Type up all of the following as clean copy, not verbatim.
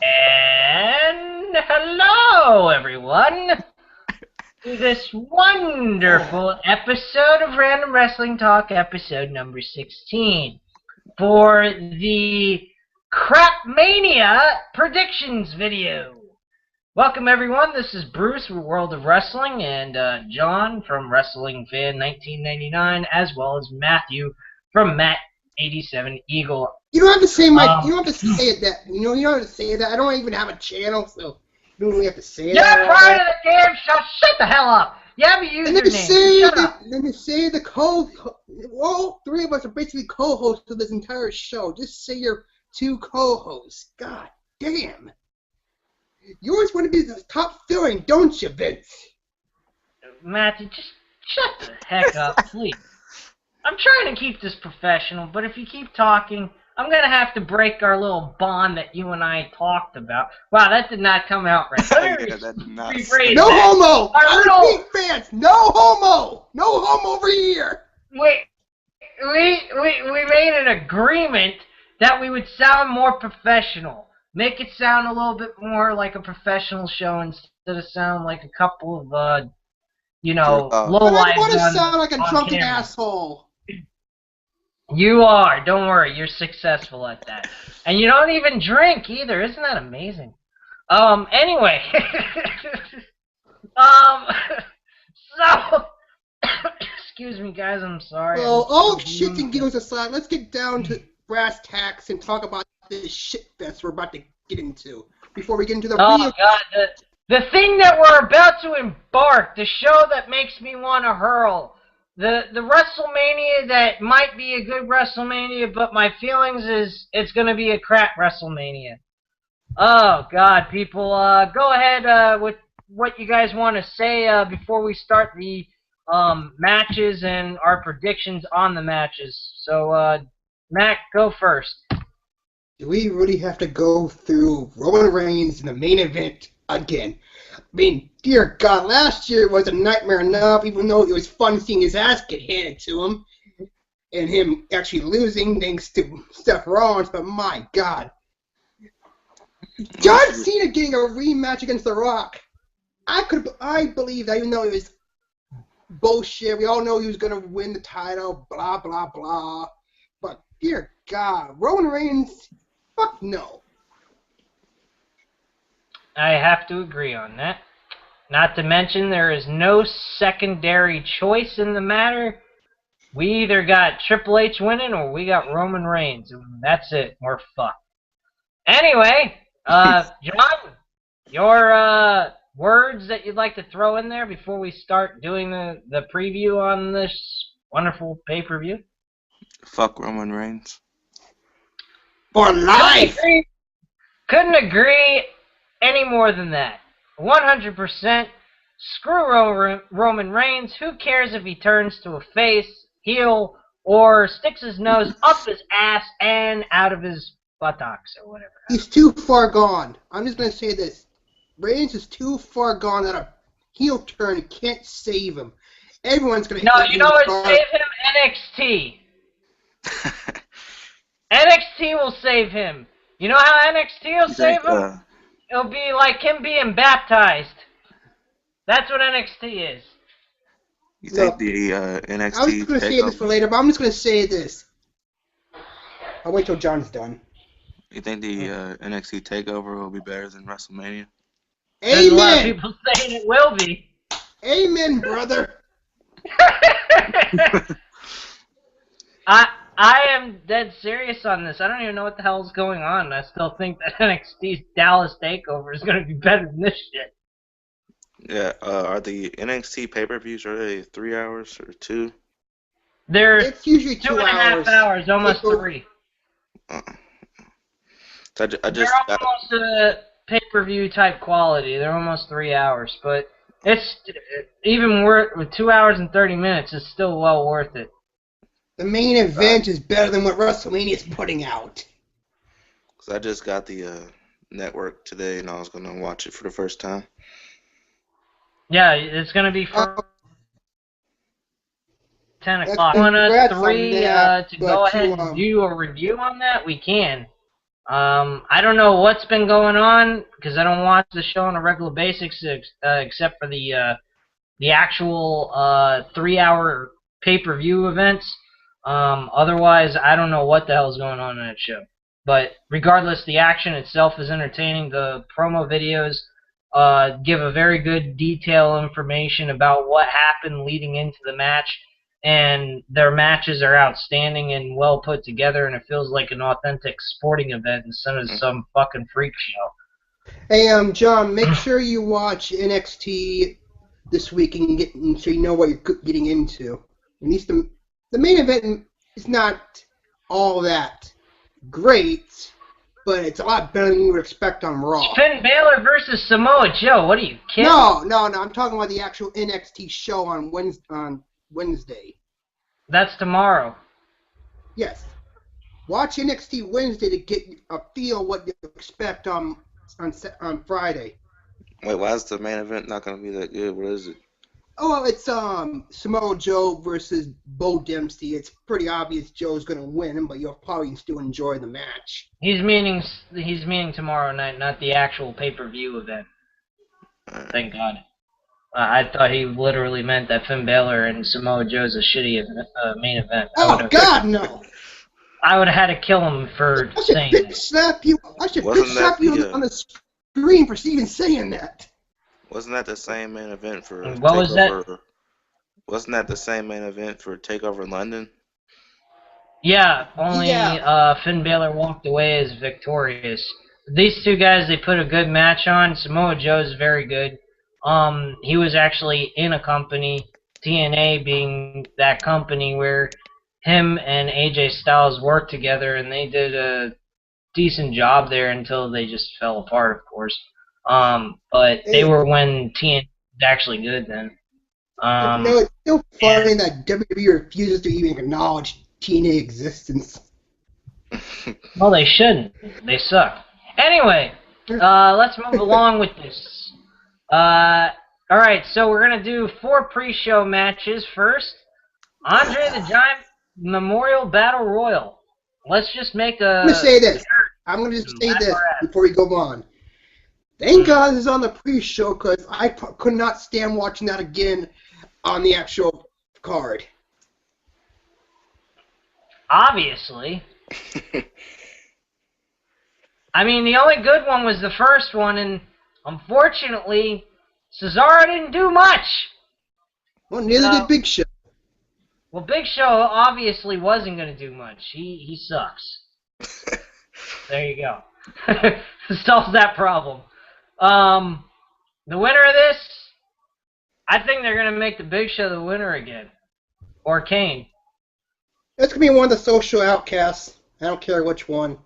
And hello, everyone, to this wonderful episode of Random Wrestling Talk, episode number 16, for the Crapmania predictions video. Welcome, everyone. This is Bruce with World of Wrestling, and John from Wrestling Fan 1999, as well as Matthew from Matt 87 Eagle. You don't have to say my. You don't have to say it that. You don't have to say that. I don't even have a channel, so you don't really have to say that. You're part of the damn show. Shut the hell up. You have a username. Shut up. Let me say all three of us are basically co-hosts of this entire show. Just say you're two co-hosts. God damn. You always want to be the top filling, don't you, Vince? Matthew, just shut the heck up, please. I'm trying to keep this professional, but if you keep talking, I'm going to have to break our little bond that you and I talked about. Wow, that did not come out right. Yeah, that did not. No homo! I repeat, fans, no homo! No homo over here! We made an agreement that we would sound more professional. Make it sound a little bit more like a professional show instead of sound like a couple of, low-lives. I want to sound like a drunken asshole. You are. Don't worry. You're successful at that. And you don't even drink either. Isn't that amazing? Anyway. So, excuse me, guys. I'm sorry. Well, all shits and giggles aside, let's get down to brass tacks and talk about this shit fest we're about to get into. Before we get into the real... God. The thing that we're about to embark, the show that makes me want to hurl. The WrestleMania that might be a good WrestleMania, but my feelings is it's going to be a crap WrestleMania. Oh, God, people, go ahead with what you guys want to say before we start the matches and our predictions on the matches. So, Matt, go first. Do we really have to go through Roman Reigns in the main event again? I mean, dear God, last year was a nightmare enough, even though it was fun seeing his ass get handed to him, and him actually losing thanks to Seth Rollins, but my God. John Cena getting a rematch against The Rock. I believe that, even though it was bullshit, we all know he was going to win the title, blah, blah, blah. But, dear God, Roman Reigns, fuck no. I have to agree on that. Not to mention there is no secondary choice in the matter. We either got Triple H winning or we got Roman Reigns. That's it. We're fucked. Anyway, John, your words that you'd like to throw in there before we start doing the preview on this wonderful pay-per-view? Fuck Roman Reigns. For life! Couldn't agree any more than that. 100%. Screw Roman Reigns. Who cares if he turns to a face, heel, or sticks his nose up his ass and out of his buttocks or whatever. He's too far gone. I'm just going to say this. Reigns is too far gone that a heel turn can't save him. Everyone's going to... No, you know what save him? NXT. NXT will save him. You know how NXT will save him? It'll be like him being baptized. That's what NXT is. You think the NXT... I was going to say this for later, but I'm just going to say this. I'll wait till John's done. You think the NXT TakeOver will be better than WrestleMania? Amen! There's a lot of people saying it will be. Amen, brother! I am dead serious on this. I don't even know what the hell's going on. I still think that NXT's Dallas TakeOver is going to be better than this shit. Yeah, are the NXT pay-per-views, are they 3 hours or 2? It's usually 2 hours. 2.5 hours, almost 3. They're almost a pay-per-view type quality. They're almost 3 hours, but it's even with 2 hours and 30 minutes, it's still well worth it. The main event is better than what WrestleMania is putting out. Cause I just got the network today, and I was gonna watch it for the first time. Yeah, it's gonna be for 10 o'clock. You want us three to go ahead and do a review on that? We can. I don't know what's been going on because I don't watch the show on a regular basis except for the actual 3-hour pay-per-view events. Otherwise, I don't know what the hell's going on in that show. But regardless, the action itself is entertaining. The promo videos give a very good detailed information about what happened leading into the match, and their matches are outstanding and well put together, and it feels like an authentic sporting event instead of some fucking freak show. Hey, John, make sure you watch NXT this week and so you know what you're getting into. At least the main event is not all that great, but it's a lot better than you would expect on Raw. Finn Balor versus Samoa Joe. What are you kidding? No. I'm talking about the actual NXT show on Wednesday. That's tomorrow. Yes. Watch NXT Wednesday to get a feel what you expect on Friday. Wait, why is the main event not going to be that good? What is it? Oh, well, it's Samoa Joe versus Bo Dempsey. It's pretty obvious Joe's going to win, but you'll probably still enjoy the match. He's meaning tomorrow night, not the actual pay-per-view event. Thank God. I thought he literally meant that Finn Balor and Samoa Joe's a shitty main event. Oh, God, no! I would have had to kill him for saying that. I should slap you on the screen for even saying that. Wasn't that the same main event for What Takeover? was that? Wasn't that the same main event for Takeover London? Yeah, only Finn Balor walked away as victorious. These two guys, they put a good match on. Samoa Joe's very good. He was actually in a company, TNA being that company where him and AJ Styles worked together, and they did a decent job there until they just fell apart, of course. But they were when TNA was actually good then. It's still funny that WWE refuses to even acknowledge TNA existence. Well, they shouldn't. They suck. Anyway, let's move along with this. Alright, so we're going to do 4 pre-show matches first. Andre the Giant Memorial Battle Royal. Let's just make a... I'm going to just say this before we go on. Thank God this is on the pre-show, because I could not stand watching that again on the actual card. Obviously. I mean, the only good one was the first one, and unfortunately, Cesaro didn't do much. Well, neither did Big Show. Well, Big Show obviously wasn't going to do much. He sucks. There you go. Solves that problem. The winner of this, I think they're going to make the Big Show the winner again. Or Kane. That's going to be one of the social outcasts. I don't care which one.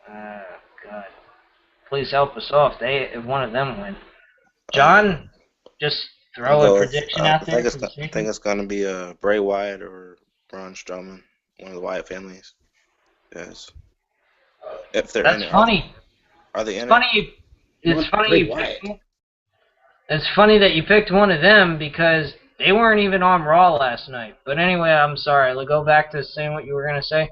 God. Please help us off. If one of them win. John, just throw a prediction out there. I think it's going to be Bray Wyatt or Braun Strowman, one of the Wyatt families. Yes. If they're in it. That's funny. Are they in it? It's funny that you picked one of them because they weren't even on Raw last night. But anyway, I'm sorry. Let's go back to saying what you were going to say.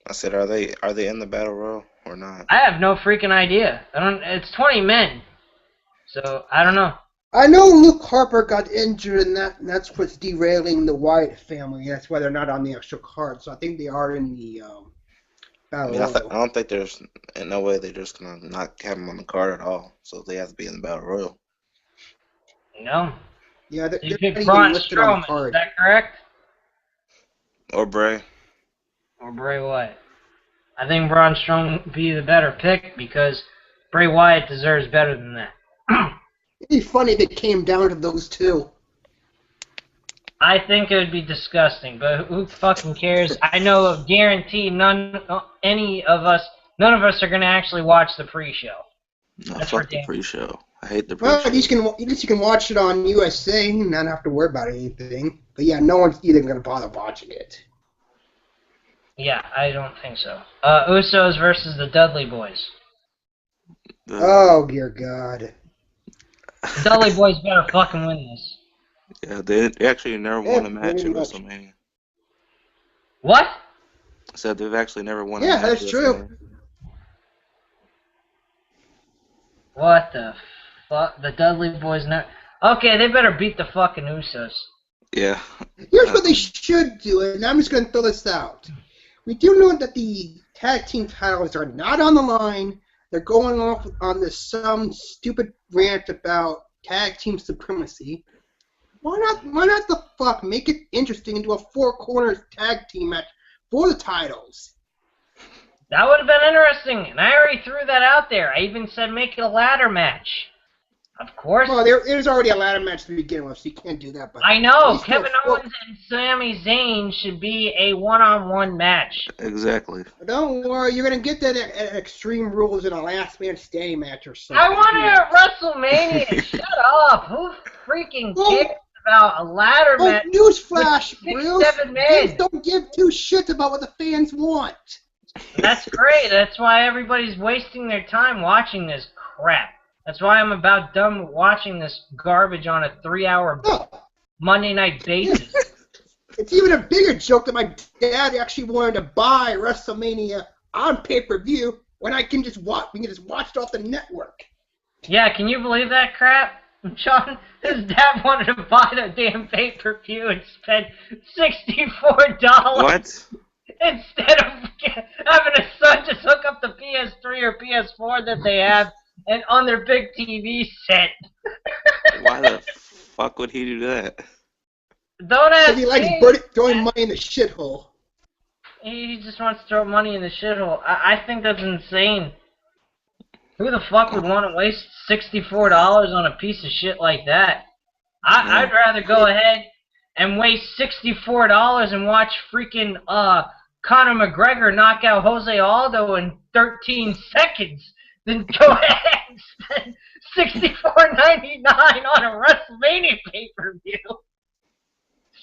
I said, are they in the Battle Royal or not? I have no freaking idea. It's 20 men. So, I don't know. I know Luke Harper got injured, and that's what's derailing the Wyatt family. That's why they're not on the extra card. So I think they are in the Battle Royal. I don't think there's in no way they're just going to not have them on the card at all. So they have to be in the Battle Royal. No. Yeah, they're you picked Braun Strowman, is that correct? Or Bray. Or Bray Wyatt. I think Braun Strowman would be the better pick because Bray Wyatt deserves better than that. It'd be funny if it came down to those two. I think it would be disgusting, but who fucking cares? I know of guarantee none of us are going to actually watch the pre-show. No, fuck the pre-show. I hate the pre-show. Well, at least you can watch it on USA and not have to worry about anything. But yeah, no one's even going to bother watching it. Yeah, I don't think so. Usos versus the Dudley Boys. Oh, dear God. The Dudley Boys better fucking win this. Yeah, they actually never won a match in WrestleMania. What? said they've actually never won a Yeah, match. that's true. WrestleMania. What the fuck? The Dudley Boys never... Okay, they better beat the fucking Usos. Yeah. Here's what they should do, and I'm just going to throw this out. We do know that the tag team titles are not on the line. They're going off on this some stupid rant about tag team supremacy. Why not the fuck make it interesting into a four corners tag team match for the titles? That would have been interesting, and I already threw that out there. I even said make it a ladder match. Of course. Well, there's already a ladder match to begin with, so you can't do that. But I know. least Kevin do a Owens and Sami Zayn should be a one-on-one match. Exactly. Don't worry, you're gonna get that at Extreme Rules in a last man standing match or something. I want it at WrestleMania. Shut up. Who freaking cares about a ladder match? Newsflash, with Bruce. 6-7 men? Fans don't give two shits about what the fans want. That's great. That's why everybody's wasting their time watching this crap. That's why I'm about done with watching this garbage on a 3-hour Oh, Monday night basis. it's even a bigger joke that my dad actually wanted to buy WrestleMania on pay-per-view when we can just watch it off the network. Yeah, can you believe that crap? John, his dad wanted to buy the damn pay-per-view and spend $64 What? instead of having his son just hook up the PS3 or PS4 that they have and on their big TV set. Why the fuck would he do that? Don't ask Because he likes me. throwing money in the shithole. He just wants to throw money in the shithole. I think that's insane. Who the fuck would want to waste $64 on a piece of shit like that? I'd rather go ahead and waste $64 and watch freaking Conor McGregor knock out Jose Aldo in 13 seconds than go ahead and spend $64.99 on a WrestleMania pay-per-view.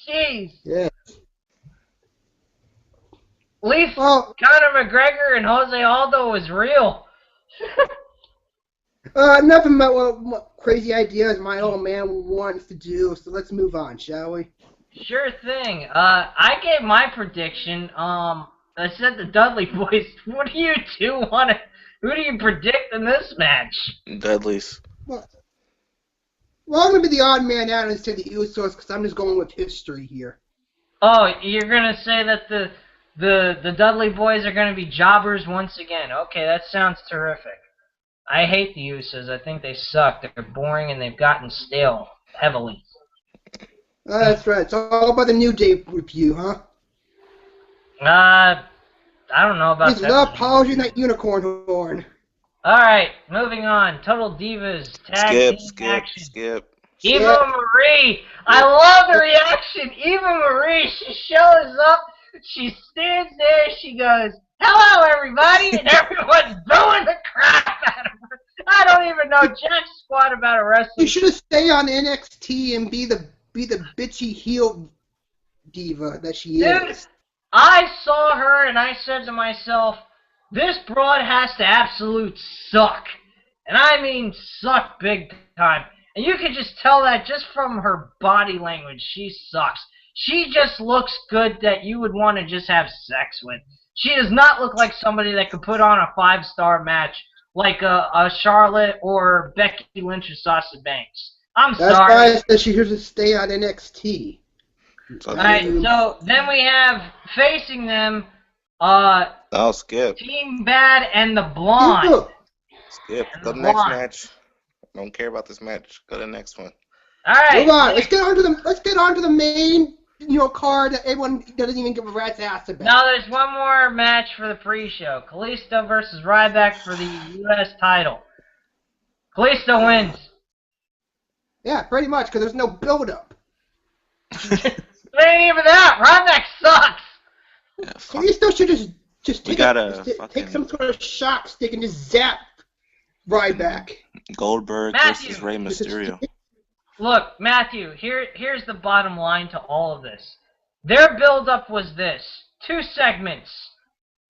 Jeez. Yeah. At least Well, Conor McGregor and Jose Aldo is real. nothing about what crazy ideas my old man wants to do, so let's move on, shall we? Sure thing. I gave my prediction. I said the Dudley Boys. What do you two want to... Who do you predict in this match? Dudley's. Well, I'm going to be the odd man out and say the Usos because I'm just going with history here. Oh, you're going to say that the Dudley Boys are going to be jobbers once again. Okay, that sounds terrific. I hate the Usos. I think they suck. They're boring and they've gotten stale heavily. That's right. It's all about the New Day review, huh? I don't know about Please that. love polishing that unicorn horn. Alright, moving on. Total Divas tag team action. Skip. Eva Marie! I love the reaction! Eva Marie, she shows up, she stands there, she goes, "Hello everybody!" and everyone's booing the crap out of her. I don't even know jack squat about a wrestling. You should have stayed on NXT and be the bitchy heel diva that she Dude, is. I saw her and I said to myself, this broad has to absolute suck. And I mean suck big time. And you can just tell that just from her body language. She sucks. She just looks good that you would want to just have sex with. She does not look like somebody that could put on a 5-star match like a Charlotte or Becky Lynch or Sasha Banks. I'm That's sorry. why I said she should stay on NXT. Alright, so then we have facing them, I'll skip. Team Bad and the Blonde. Skip. And Go the to the next Blonde. match. I don't care about this match. Go to the next one. Alright. Move on. Let's get on to the main, card that everyone doesn't even give a rat's ass about. Now there's one more match for the pre-show. Kalisto versus Ryback for the U.S. title. Kalisto wins. Yeah, pretty much, because there's no build-up. It ain't even that. Ryback sucks. Yeah, fuck. Kalisto should just We take, gotta take fucking- some sort of shock stick and just zap Ryback. Goldberg Matthew. versus Rey Mysterio. Look, Matthew, here's the bottom line to all of this. Their build-up was this. 2 segments.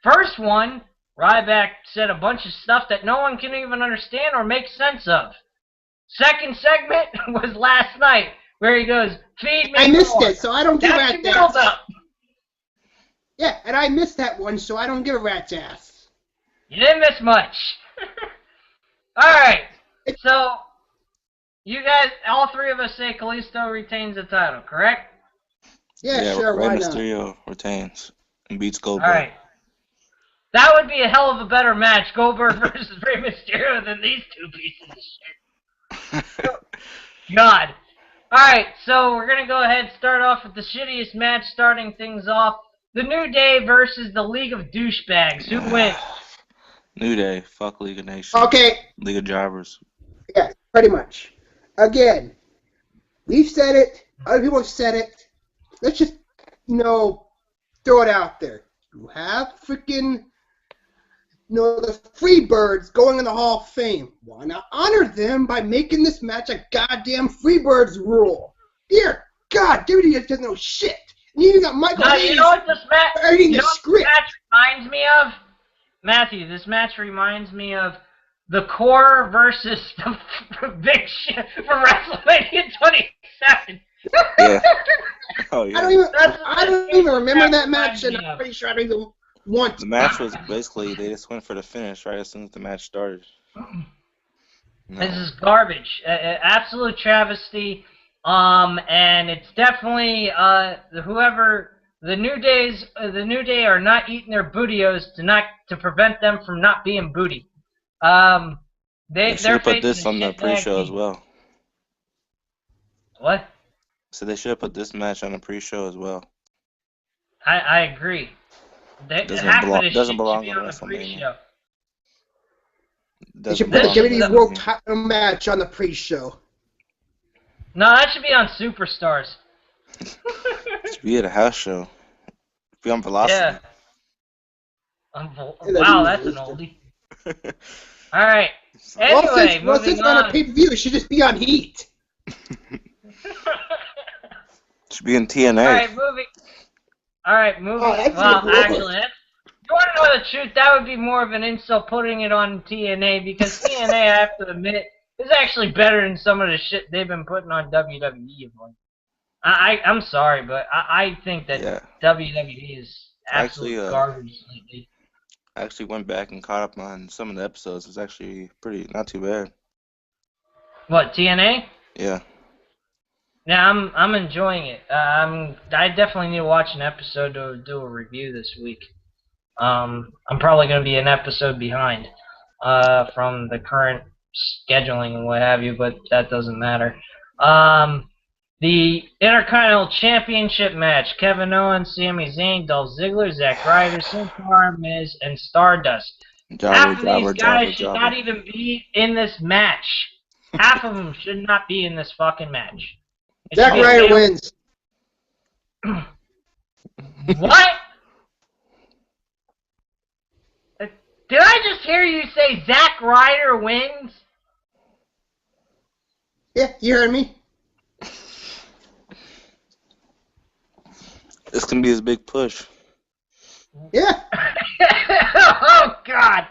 First one, Ryback said a bunch of stuff that no one can even understand or make sense of. Second segment was last night, where he goes, "Feed me I missed more." it, so I don't give That's a your that. build-up. Yeah, and I missed that one, so I don't give a rat's ass. You didn't miss much. Alright, so you guys, all three of us say Kalisto retains the title, correct? Yeah, sure, Rey why not? Mysterio retains and beats Goldberg. Alright. That would be a hell of a better match, Goldberg versus Rey Mysterio, than these two pieces of shit. God. Alright, so we're going to go ahead and start off with the shittiest match, starting things off. The New Day versus the League of Douchebags. Who wins? New Day. Fuck League of Nations. Okay. League of Jobbers. Yeah, pretty much. Again, we've said it. Other people have said it. Let's just, throw it out there. You have freaking, the Freebirds going in the Hall of Fame. Why not honor them by making this match a goddamn Freebirds rule? Dear God, WWE just doesn't know shit. And you even got Michael Hayes. You know what this match reminds me of? Matthew, this match reminds me of the Core versus the Big Shit for WrestleMania 27. Yeah. Oh yeah. I don't even remember that match, and I'm pretty sure I don't even want to. The match was basically they just went for the finish right as soon as the match started. No. This is garbage, absolute travesty. And it's definitely the New Day are not eating their bootios to prevent them from not being booty. They should have put this on the pre-show as well. What? So they should have put this match on the pre-show as well. I agree. Doesn't belong on WrestleMania. They should put the WWE World Title match on the pre-show. No, that should be on Superstars. It should be at a house show. Be on Velocity. Yeah. Wow, that's an oldie. All right. Anyway, since it's on a pay-per-view, it should just be on Heat. Should be in TNA. All right, moving. Well, actually, you want to know the truth? That would be more of an insult putting it on TNA, because TNA, I have to admit, is actually better than some of the shit they've been putting on WWE. I'm sorry, but I think that WWE is absolute garbage lately. I actually went back and caught up on some of the episodes. It's actually not too bad. What, TNA? Yeah. Yeah, I'm enjoying it. I definitely need to watch an episode to do a review this week. I'm probably going to be an episode behind from the current scheduling and what have you, but that doesn't matter. The Intercontinental Championship match: Kevin Owens, Sami Zayn, Dolph Ziggler, Zack Ryder, Sin Cara, Miz, and Stardust. Half of these guys should not even be in this match. Half of them should not be in this fucking match. Zack Ryder wins. What? Did I just hear you say Zack Ryder wins? Yeah, you heard me. This can be his big push. Yeah. Oh, God.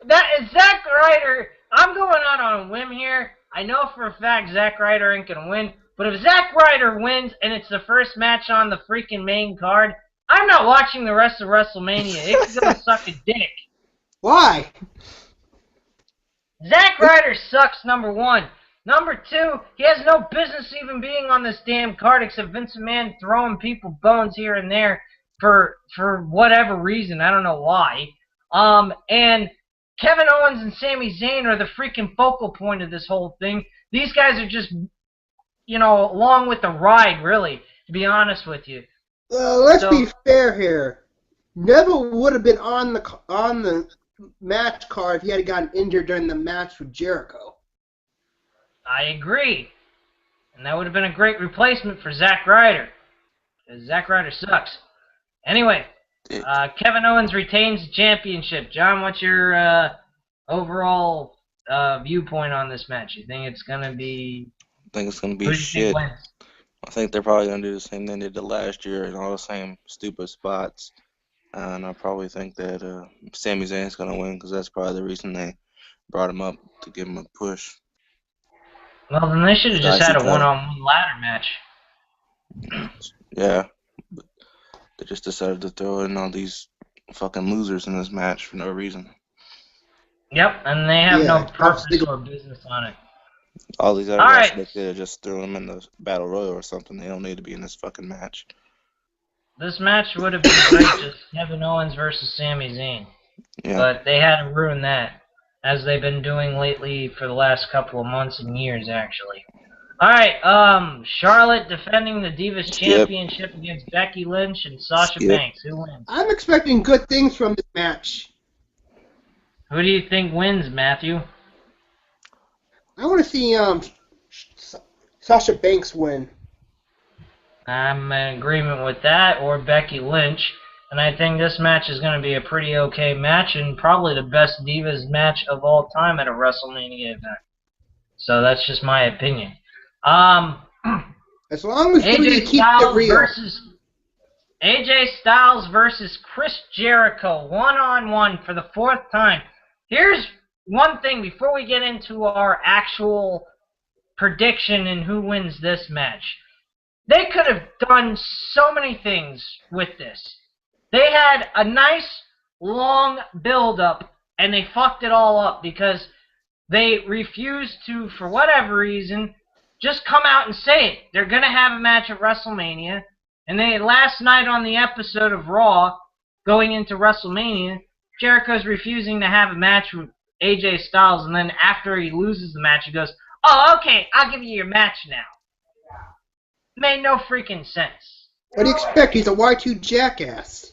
That is Zack Ryder. I'm going out on a whim here. I know for a fact Zack Ryder ain't going to win. But if Zack Ryder wins and it's the first match on the freaking main card, I'm not watching the rest of WrestleMania. It's going to suck a dick. Why? Zack Ryder sucks, number one. Number two, he has no business even being on this damn card except Vince McMahon throwing people bones here and there for whatever reason. I don't know why. And Kevin Owens and Sami Zayn are the freaking focal point of this whole thing. These guys are just, along with the ride, really, to be honest with you. Well, let's be fair here. Neville would have been on the match card if he had gotten injured during the match with Jericho. I agree. And that would have been a great replacement for Zack Ryder. Because Zack Ryder sucks. Anyway, Kevin Owens retains the championship. John, what's your overall viewpoint on this match? You think it's going to be... I think it's going to be shit. I think they're probably going to do the same thing they did last year in all the same stupid spots. And I probably think that Sami Zayn's going to win because that's probably the reason they brought him up, to give him a push. Well, then they should have just had a one-on-one ladder match. Yeah. They just decided to throw in all these fucking losers in this match for no reason. Yep, and they have no purpose or business on it. All these other guys, they could have just threw them in the Battle Royal or something. They don't need to be in this fucking match. This match would have been great, just Kevin Owens versus Sami Zayn. Yeah. But they had to ruin that, as they've been doing lately for the last couple of months and years, actually. Alright, Charlotte defending the Divas Championship against Becky Lynch and Sasha Banks. Who wins? I'm expecting good things from this match. Who do you think wins, Matthew? I want to see Sasha Banks win. I'm in agreement with that, or Becky Lynch. And I think this match is going to be a pretty okay match, and probably the best Divas match of all time at a WrestleMania event. So that's just my opinion. As long as we keep it real. AJ Styles versus Chris Jericho, one-on-one for the 4th time. Here's one thing before we get into our actual prediction and who wins this match. They could have done so many things with this. They had a nice, long build-up, and they fucked it all up because they refused to, for whatever reason, just come out and say it. They're going to have a match at WrestleMania. And they last night on the episode of Raw, going into WrestleMania, Jericho's refusing to have a match with AJ Styles. And then after he loses the match, he goes, "Oh, okay, I'll give you your match now." Made no freaking sense. What do you expect? He's a Y2 jackass.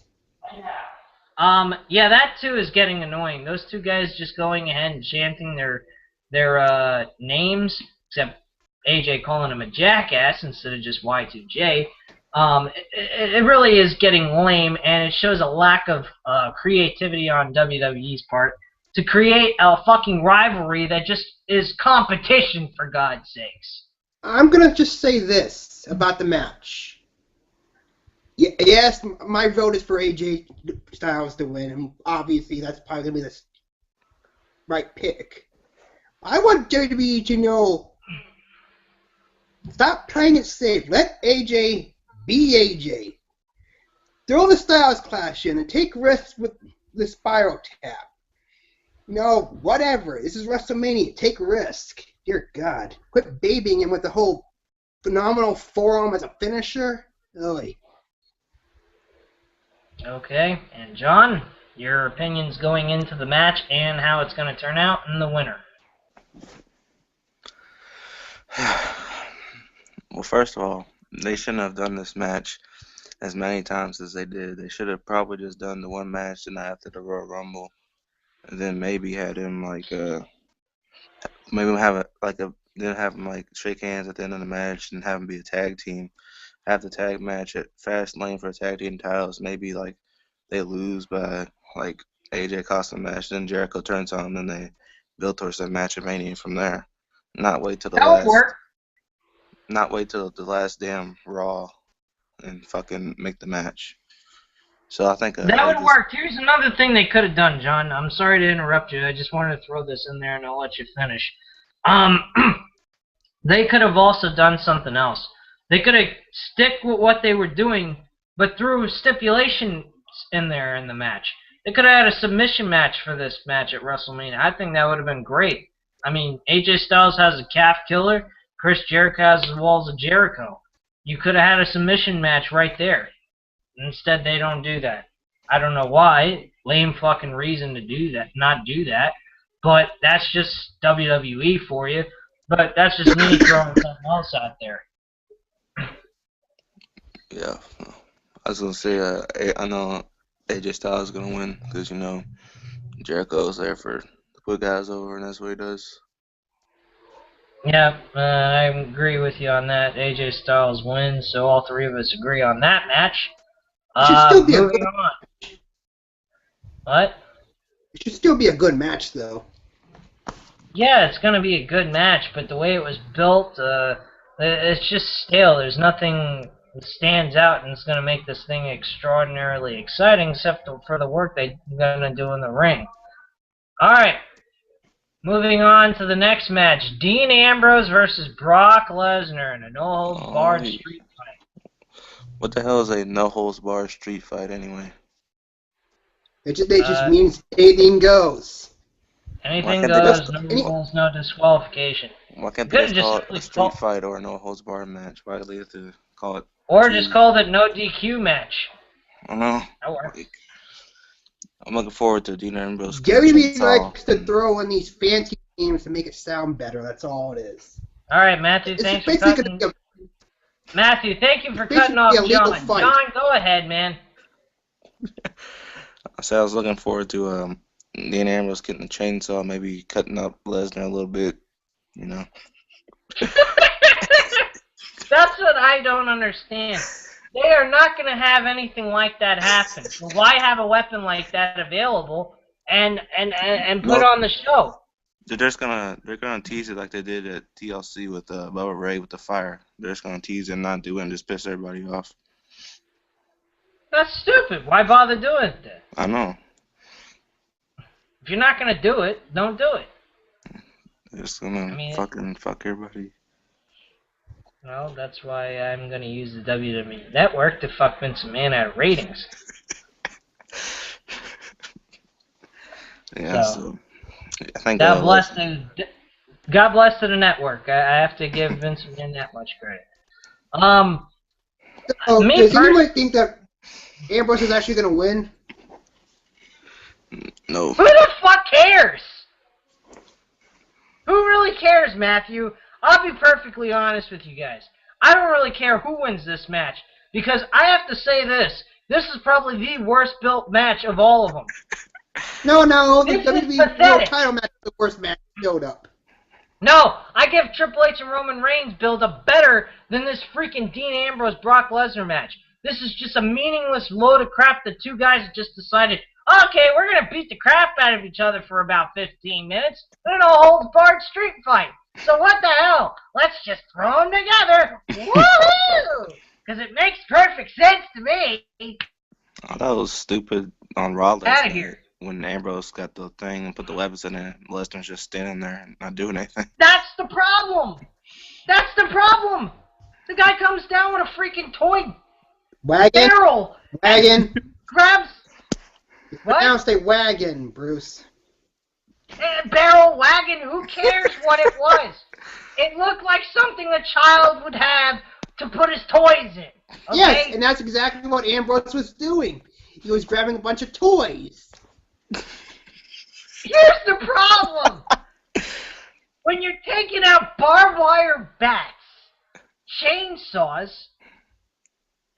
Yeah, that too is getting annoying. Those two guys just going ahead and chanting their names, except AJ calling him a jackass instead of just Y2J. It really is getting lame, and it shows a lack of creativity on WWE's part to create a fucking rivalry that just is competition, for God's sakes. I'm going to just say this about the match. Yes, my vote is for AJ Styles to win, and obviously that's probably going to be the right pick. I want WWE to know, stop playing it safe. Let AJ be AJ. Throw the Styles Clash in and take risks with the Spiral Tap. No, whatever. This is WrestleMania. Take risk. Dear God. Quit babying him with the whole phenomenal forearm as a finisher. Really. Okay, and John, your opinions going into the match and how it's going to turn out and the winner. Well, first of all, they shouldn't have done this match as many times as they did. They should have probably just done the one match the night after the Royal Rumble, and then maybe had him then have him shake hands at the end of the match and have him be a tag team. Have the tag match at Fastlane for tag team titles. Maybe they lose by AJ cost them match, then Jericho turns on them, and they build towards that match at Mania from there. Not wait till the last damn Raw and fucking make the match. So I think that would work. Here's another thing they could have done, John. I'm sorry to interrupt you. I just wanted to throw this in there, and I'll let you finish. They could have also done something else. They could have stick with what they were doing, but threw stipulations in there in the match. They could have had a submission match for this match at WrestleMania. I think that would have been great. I mean, AJ Styles has a calf killer. Chris Jericho has the walls of Jericho. You could have had a submission match right there. Instead, they don't do that. I don't know why. Lame fucking reason to do that, not do that. But that's just WWE for you. But that's just me throwing something else out there. Yeah. I was going to say, I know AJ Styles is going to win because, Jericho's there to put guys over, and that's what he does. Yeah, I agree with you on that. AJ Styles wins, so all three of us agree on that match. Moving on. What? It should still be a good match, though. Yeah, it's going to be a good match, but the way it was built, it's just stale. There's nothing that stands out, and it's going to make this thing extraordinarily exciting, except for the work they're going to do in the ring. All right. Moving on to the next match, Dean Ambrose versus Brock Lesnar in a no-holds-barred street fight. What the hell is a no holds barred street fight anyway? It just means anything goes. Anything goes, no rules, no disqualification. Why can't they just call it a street fight or a no holds barred match? Why do they have to call it? Or just call it no DQ match. I don't know. That works. I'm looking forward to Dean Ambrose. Gary Vee likes to throw in these fancy names to make it sound better. That's all it is. All right, Matthew. Thanks for cutting. Matthew, thank you for cutting off John. John, go ahead, man. I said I was looking forward to Dean Ambrose getting the chainsaw, maybe cutting up Lesnar a little bit, you know. That's what I don't understand. They are not going to have anything like that happen. So why have a weapon like that available and put on the show? They're gonna tease it like they did at TLC with Bubba Ray with the fire. They're just gonna tease it and not do it and just piss everybody off. That's stupid. Why bother doing it then? I know. If you're not gonna do it, don't do it. They're just gonna fucking fuck everybody. Well, that's why I'm gonna use the WWE Network to fuck Vince McMahon out of ratings. Yeah, so I think God bless the network. I have to give Vince McMahon that much credit. Does anyone think that Ambrose is actually going to win? No. Who the fuck cares? Who really cares, Matthew? I'll be perfectly honest with you guys. I don't really care who wins this match because I have to say this. This is probably the worst built match of all of them. No, the WWE World Title match is the worst match showed up. No, I give Triple H and Roman Reigns build up better than this freaking Dean Ambrose Brock Lesnar match. This is just a meaningless load of crap that two guys just decided, okay, we're going to beat the crap out of each other for about 15 minutes. Then a holds barred street fight. So what the hell? Let's just throw them together. Woohoo! Because it makes perfect sense to me. Oh, that was stupid on Raw last Out of here. When Ambrose got the thing and put the weapons in it, Lesnar's just standing there and not doing anything. That's the problem. That's the problem. The guy comes down with a freaking toy barrel. Wagon. Grabs. What? Pronounce a wagon, Bruce. Barrel, wagon, who cares what it was? It looked like something a child would have to put his toys in. Okay? Yes, and that's exactly what Ambrose was doing. He was grabbing a bunch of toys. Here's the problem. When you're taking out barbed wire bats, chainsaws,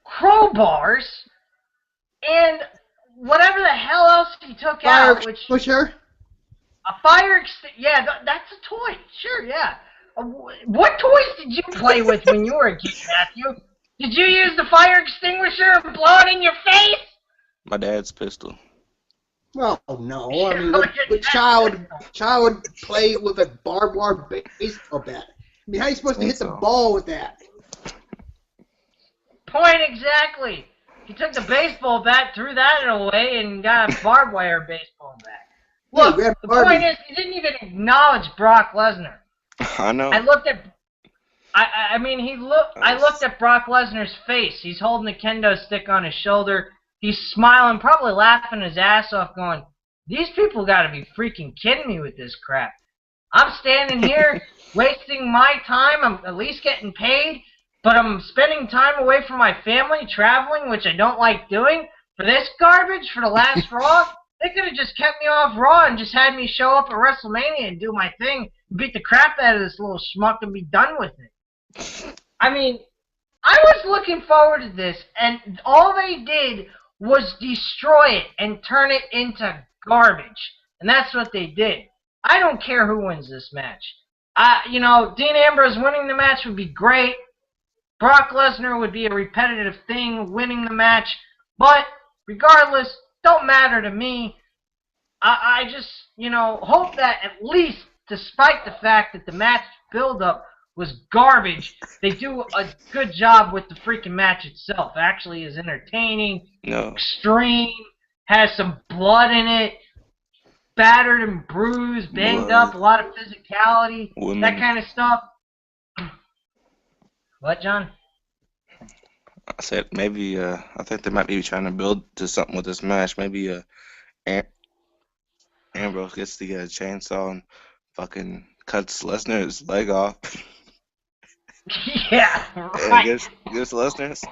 crowbars, and whatever the hell else he took out, which a fire extinguisher. Yeah, that's a toy. Sure, yeah. What toys did you play with when you were a kid, Matthew? Did you use the fire extinguisher and blow it in your face? My dad's pistol. Well, no. I mean, what child would play with a barbed wire baseball bat? I mean, how are you supposed to hit the ball with that? Point exactly. He took the baseball bat, threw that away, and got a barbed wire baseball bat. Look, the point is, he didn't even acknowledge Brock Lesnar. I know. I looked at. I looked at Brock Lesnar's face. He's holding a kendo stick on his shoulder. He's smiling, probably laughing his ass off, going, "These people got to be freaking kidding me with this crap." I'm standing here wasting my time. I'm at least getting paid, but I'm spending time away from my family, traveling, which I don't like doing, for this garbage for the last Raw. They could have just kept me off Raw and just had me show up at WrestleMania and do my thing, and beat the crap out of this little schmuck and be done with it. I mean, I was looking forward to this, and all they did was destroy it and turn it into garbage. And that's what they did. I don't care who wins this match. Dean Ambrose winning the match would be great. Brock Lesnar would be a repetitive thing, winning the match. But regardless, don't matter to me. I just, hope that at least, despite the fact that the match build-up was garbage, they do a good job with the freaking match itself. Actually is entertaining, extreme, has some blood in it, battered and bruised, banged up, a lot of physicality, that kind of stuff. What, John? I said maybe. I think they might be trying to build to something with this match. Maybe Am- Ambrose gets the chainsaw and fucking cuts Lesnar's leg off, Yeah, and right. gives Lesnar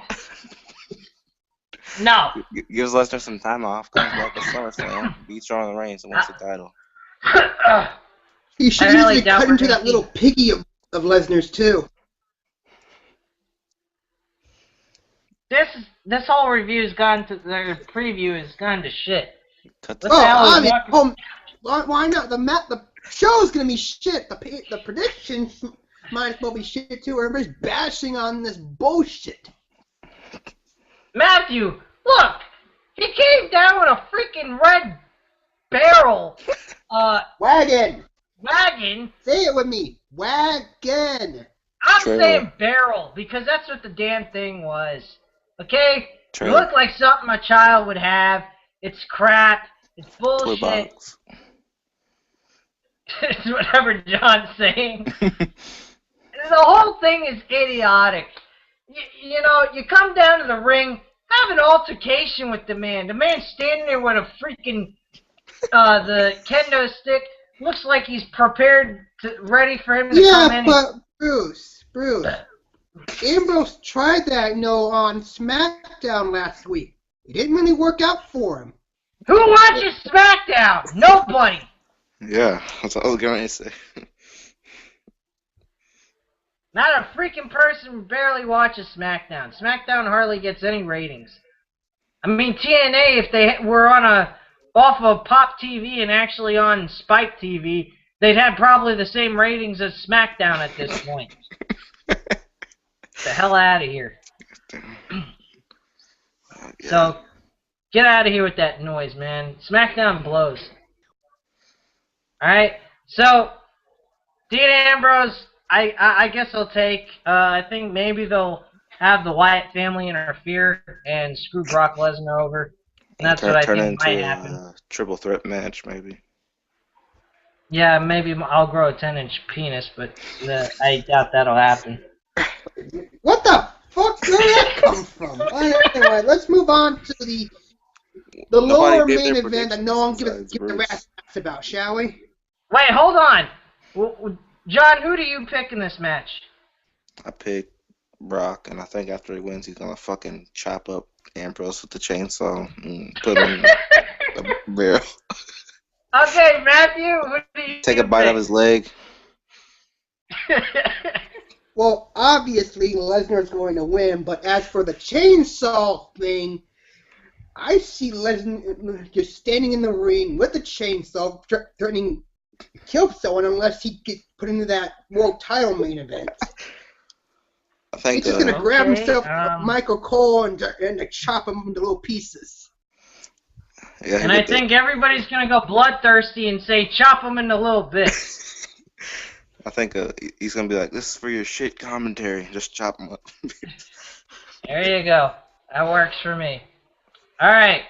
No. gives Lesnar some time off. Comes back at SummerSlam, beats Roman Reigns, and wins the title. He should I highly easily doubt cut we're into gonna that little piggy of Lesnar's too. This whole review has gone to the preview has gone to shit. Cut What the hell are we talking? Why not? The show's gonna be shit. The predictions might as well be shit too. Everybody's bashing on this bullshit. Matthew, look! He came down with a freaking red barrel Wagon. Say it with me. Wagon. I'm Trailer. saying barrel because that's what the damn thing was. Okay? Trailer. It looked like something a child would have. It's crap. It's Toy bullshit. box. It's whatever John's saying. The whole thing is idiotic. You know, you come down to the ring, have an altercation with the man. The man's standing there with a freaking the kendo stick. Looks like he's prepared, ready for him to come in. Yeah, but Bruce, Ambrose tried that, on SmackDown last week. It didn't really work out for him. Who watches SmackDown? Nobody. Yeah, that's what I was going to say. Not a freaking person barely watches SmackDown. SmackDown hardly gets any ratings. I mean, TNA, if they were off of Pop TV and actually on Spike TV, they'd have probably the same ratings as SmackDown at this point. Get the hell out of here. So, get out of here with that noise, man. SmackDown blows. Alright? So, Dean Ambrose, I guess I'll take, I think maybe they'll have the Wyatt family interfere and screw Brock Lesnar over. And that's what I think might happen. A triple threat match, maybe. Yeah, maybe I'll grow a 10-inch penis, but I doubt that'll happen. What the fuck? Where did that come from? Anyway, let's move on to the lower main event that no one gives a rat's ass about, shall we? Wait, hold on. John, who do you pick in this match? I pick Brock, and I think after he wins, he's gonna fucking chop up Ambrose with the chainsaw and put him in the barrel. Okay, Matthew, who do you Take a bite pick? of his leg. Well, obviously Lesnar's going to win, but as for the chainsaw thing, I see Lesnar just standing in the ring with the chainsaw, threatening to kill someone unless he gets put into that world title main event. I think He's just going to grab himself Michael Cole and chop him into little pieces. Yeah, and I think everybody's going to go bloodthirsty and say, chop him into little bits. I think he's going to be like, this is for your shit commentary. Just chop him up. There you go. That works for me. Alright.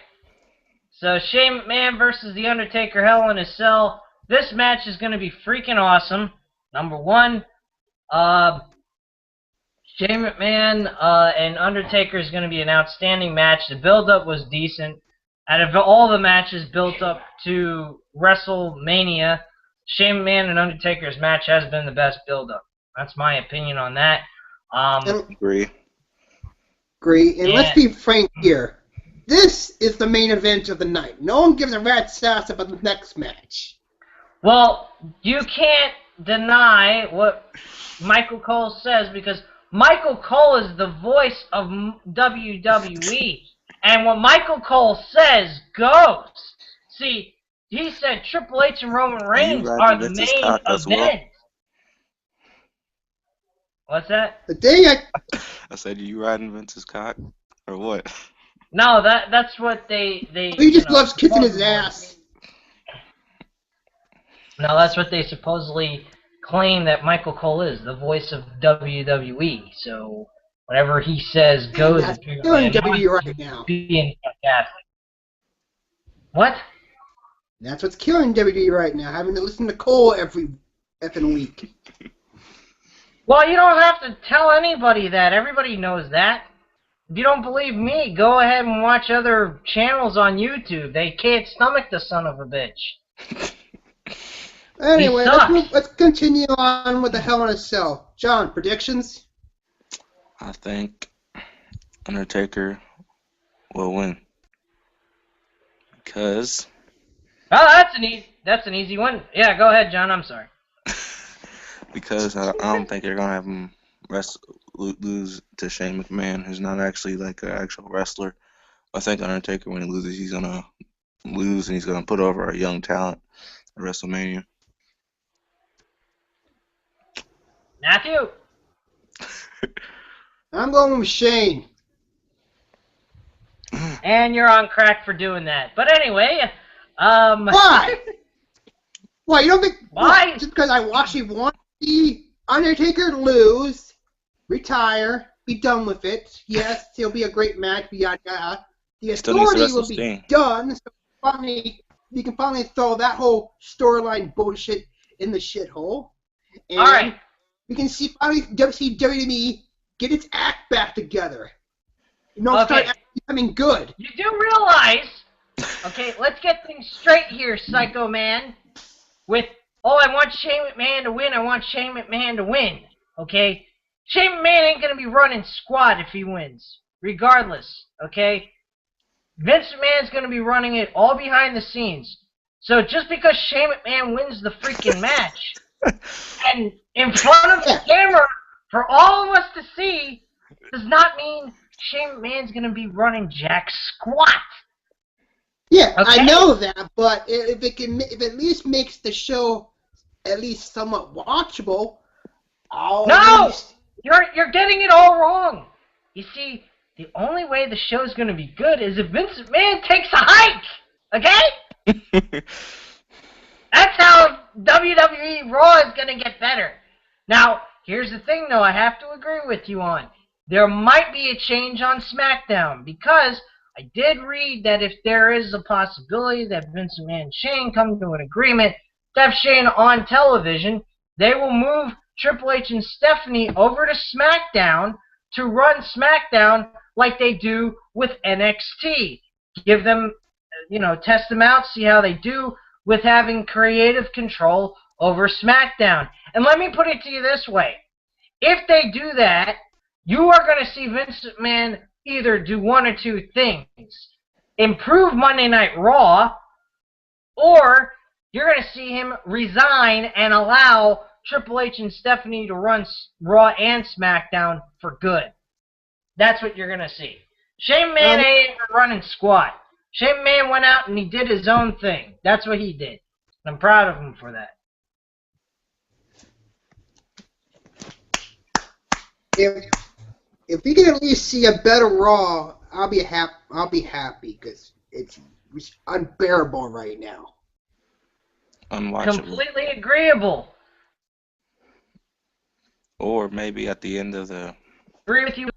So, Shane McMahon versus The Undertaker, Hell in a Cell. This match is going to be freaking awesome. Number one, Shane McMahon and Undertaker is going to be an outstanding match. The build-up was decent. Out of all the matches built up to WrestleMania, Shane McMahon and Undertaker's match has been the best build-up. That's my opinion on that. Agree. And let's be frank here. This is the main event of the night. No one gives a rat's ass about the next match. Well, you can't deny what Michael Cole says because Michael Cole is the voice of WWE. And what Michael Cole says goes. See, he said Triple H and Roman Reigns are the main event. Well? What's that? The day I said, you riding Vince's cock? Or what? No, that's what they he just loves kissing his ass. No, that's what they supposedly claim that Michael Cole is, the voice of WWE. So whatever he says goes. That's killing WWE right now. Being sarcastic. What? That's what's killing WWE right now, having to listen to Cole every effing week. Well, you don't have to tell anybody that. Everybody knows that. If you don't believe me, go ahead and watch other channels on YouTube. They can't stomach the son of a bitch. Anyway, let's continue on with the Hell in a Cell. John, predictions? I think Undertaker will win. Because... Oh, that's an easy one. Yeah, go ahead, John. I'm sorry. Because I don't think they're going to have him lose to Shane McMahon, who's not actually like an actual wrestler. I think Undertaker, when he loses, he's going to lose and he's going to put over a young talent at WrestleMania. Matthew? I'm going with Shane. And you're on crack for doing that. But anyway, Why? Why, you don't think... Why? Just because I actually want the Undertaker lose, retire, be done with it. Yes, it'll be a great match, yada yada. The Authority will be done, so finally, you can finally throw that whole storyline bullshit in the shithole. And alright. we can see finally see WWE get its act back together. Start becoming good. You do realize, okay, let's get things straight here, Psycho Man. With, I want Shane McMahon to win, I want Shane McMahon to win, okay? Shane McMahon ain't going to be running squat if he wins, regardless, okay? Vince McMahon's going to be running it all behind the scenes. So just because Shane McMahon wins the freaking match, and in front of the camera for all of us to see, does not mean Shane McMahon's going to be running jack squat. Yeah, okay? I know that, but if it at least makes the show at least somewhat watchable, you're getting it all wrong. You see, the only way the show's going to be good is if Vince McMahon takes a hike. Okay? That's how WWE Raw is going to get better. Now, here's the thing, though, I have to agree with you on. There might be a change on SmackDown because I did read that if there is a possibility that Vince McMahon and Shane come to an agreement to have Shane on television, they will move Triple H and Stephanie over to SmackDown to run SmackDown like they do with NXT. Give them, test them out, see how they do with having creative control over SmackDown. And let me put it to you this way. If they do that, you are going to see Vince McMahon either do one or two things. Improve Monday Night Raw, or you're going to see him resign and allow Triple H and Stephanie to run Raw and SmackDown for good. That's what you're going to see. Shane McMahon ain't running squat. Shane McMahon went out and he did his own thing. That's what he did. I'm proud of him for that. If we can at least see a better Raw, I'll be happy because it's unbearable right now. Unwatchable. Completely agreeable. Or maybe at the end of the... Agree with you.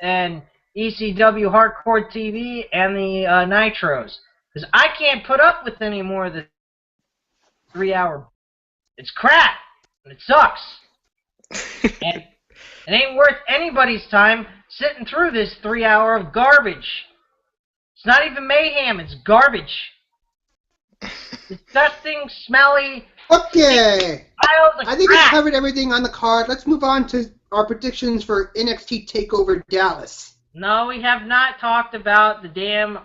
And ECW Hardcore TV and the Nitros. Because I can't put up with any more of the 3-hour... It's crap. And it sucks. And it ain't worth anybody's time sitting through this 3-hour of garbage. It's not even mayhem, it's garbage. Disgusting, smelly... Okay. I think we crap. covered everything on the card. Let's move on to our predictions for NXT TakeOver Dallas. No, we have not talked about the damn...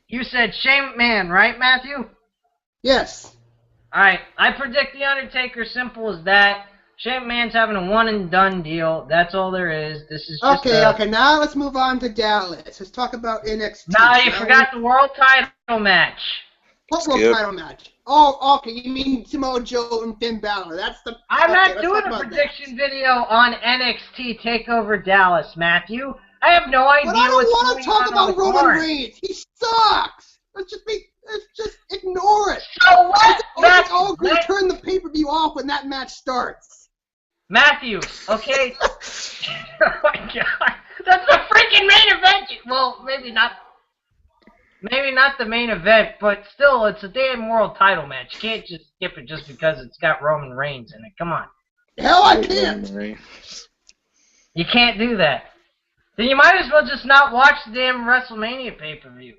you said Shane McMahon, right, Matthew? Yes. Alright, I predict The Undertaker, simple as that. Shane McMahon's having a one-and-done deal. That's all there is. This is just okay, now let's move on to Dallas. Let's talk about NXT. No, you forgot the world title match. What world title match? Oh, okay, you mean Samoa Joe and Finn Balor. That's the... I'm not doing a prediction video on NXT TakeOver Dallas, Matthew. I have no idea what's going on. But I don't want to talk about Roman Reigns. He sucks. Let's just ignore it. So what? Let's all agree to turn the pay-per-view off when that match starts. Matthew, okay? Oh my God, that's the freaking main event. Well, maybe not the main event, but still, it's a damn world title match. You can't just skip it just because it's got Roman Reigns in it. Come on. Hell, I can't. You can't do that. Then you might as well just not watch the damn WrestleMania pay-per-view.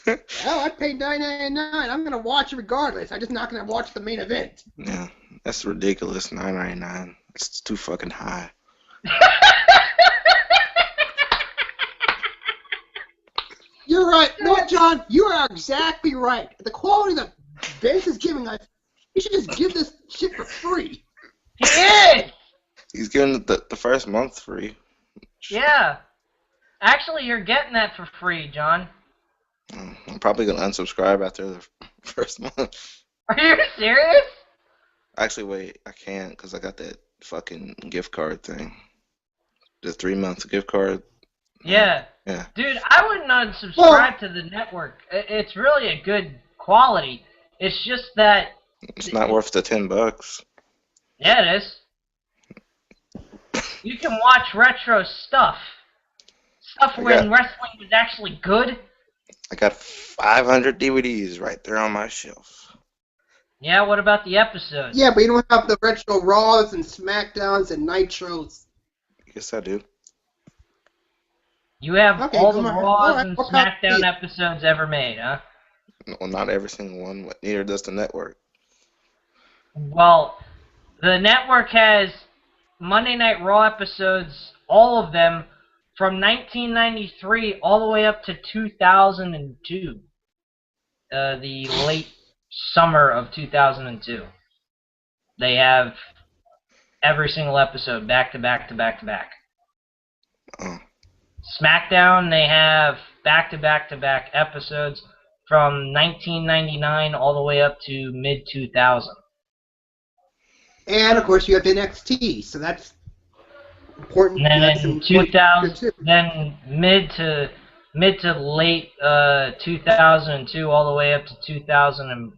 Well, I paid $9.99. I'm gonna watch it regardless. I'm just not gonna watch the main event. Yeah, that's ridiculous. $9.99. It's too fucking high. You're right. No, John, you are exactly right. The quality that Vince is giving us, you should just give this shit for free. He is! He's giving the first month free. Yeah. Actually, you're getting that for free, John. I'm probably going to unsubscribe after the first month. Are you serious? Actually, wait, I can't because I got that fucking gift card thing. The 3-month gift card. Yeah. Yeah. Dude, I wouldn't unsubscribe to the network. It's really a good quality. It's just that... It's not worth the $10. Yeah, it is. You can watch retro stuff. Stuff when wrestling was actually good. I got 500 DVDs right there on my shelf. Yeah, what about the episodes? Yeah, but you don't have the retro Raws and SmackDowns and Nitros. Yes, I do. You have all the Raws and What SmackDown episodes ever made, huh? Well, not every single one, but neither does the network. Well, the network has Monday Night Raw episodes, all of them, from 1993 all the way up to 2002. The late summer of 2002. They have every single episode back to back to back to back. Oh. SmackDown, they have back to back to back episodes from 1999 all the way up to mid-2000. And of course you have NXT, so that's important. And then in 2000, then mid to late 2002 all the way up to 2000 and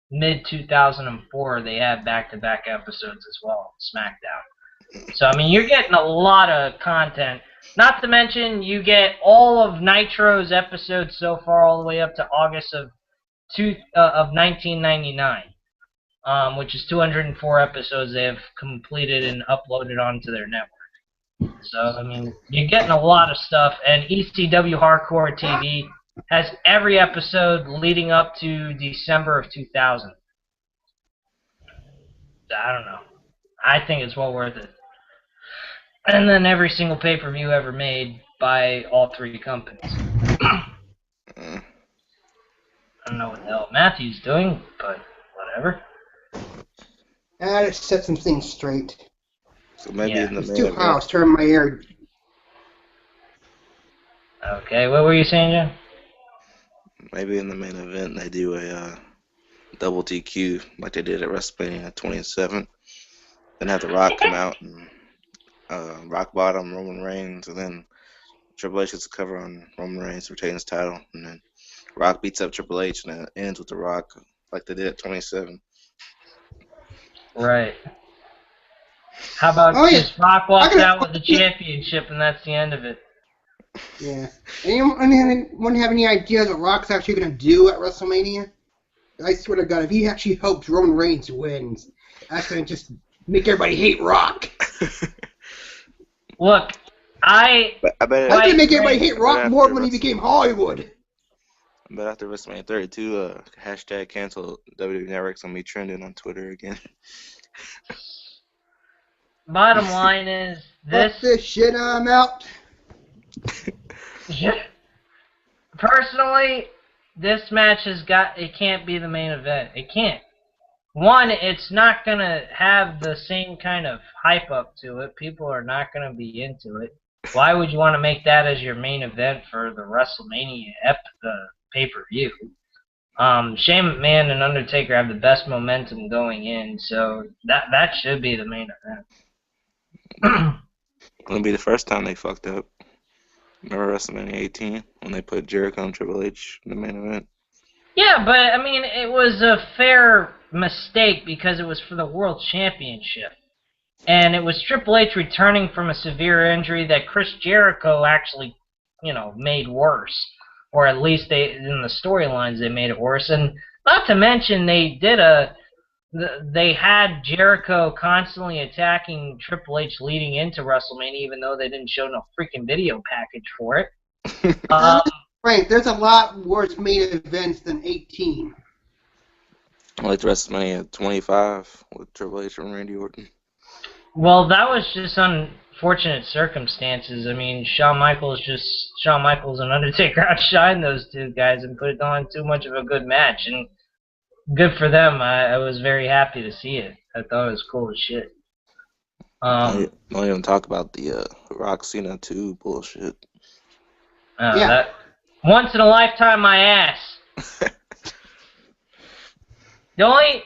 mid 2004, they have back-to-back episodes as well on SmackDown. So I mean, you're getting a lot of content. Not to mention, you get all of Nitro's episodes so far, all the way up to August of 1999, which is 204 episodes they have completed and uploaded onto their network. So I mean, you're getting a lot of stuff, and ECW Hardcore TV has every episode leading up to December of 2000. I don't know. I think it's well worth it. And then every single pay-per-view ever made by all three companies. I don't know what the hell Matthew's doing, but whatever. I just set some things straight. So maybe in the It's main too event. hot. I was turning my air. Okay, what were you saying, Jim? Maybe in the main event they do a double DQ like they did at WrestleMania 27. Then have The Rock come out and rock bottom Roman Reigns, and then Triple H gets a cover on Roman Reigns to retain his title, and then Rock beats up Triple H, and then it ends with The Rock like they did at 27. Right. How about just Rock walks out with the championship, and that's the end of it? Yeah. Anyone have any ideas what Rock's actually going to do at WrestleMania? I swear to God, if he actually helps Roman Reigns wins, that's going to just make everybody hate Rock. Look, I bet I could make everybody hate Rock more when he became Hollywood. But after WrestleMania 32, hashtag cancel WWE Network's going to be trending on Twitter again. Bottom line is this. Fuck this shit, I'm out. Personally, this match it can't be the main event. It can't. One, it's not going to have the same kind of hype up to it. People are not going to be into it. Why would you want to make that as your main event for the WrestleMania pay-per-view? Shane McMahon and Undertaker have the best momentum going in, so that should be the main event. It'll be the first time they fucked up. Remember WrestleMania 18 when they put Jericho and Triple H in the main event? Yeah, but I mean, it was a fair mistake because it was for the World Championship. And it was Triple H returning from a severe injury that Chris Jericho actually, made worse. Or at least in the storylines they made it worse. And not to mention they did a they had Jericho constantly attacking Triple H leading into WrestleMania, even though they didn't show no freaking video package for it. Frank, there's a lot worse main events than 18. Like WrestleMania 25 with Triple H and Randy Orton. Well, that was just unfortunate circumstances. I mean, Shawn Michaels and Undertaker outshined those two guys and put on too much of a good match, and good for them. I was very happy to see it. I thought it was cool as shit. Don't even talk about the Rock Cena 2 bullshit. That once in a lifetime, my ass. The only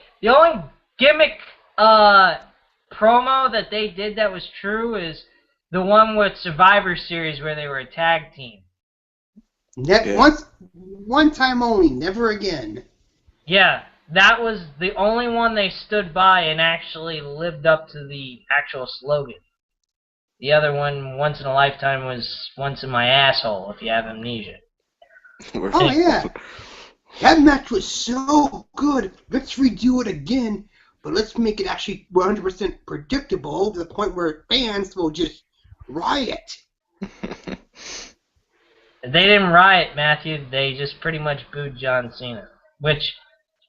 gimmick promo that they did that was true is the one with Survivor Series where they were a tag team. One time only, never again. Yeah, that was the only one they stood by and actually lived up to the actual slogan. The other one, once in a lifetime, was once in my asshole, if you have amnesia. Oh, yeah. That match was so good. Let's redo it again, but let's make it actually 100% predictable to the point where fans will just riot. They didn't riot, Matthew. They just pretty much booed John Cena, which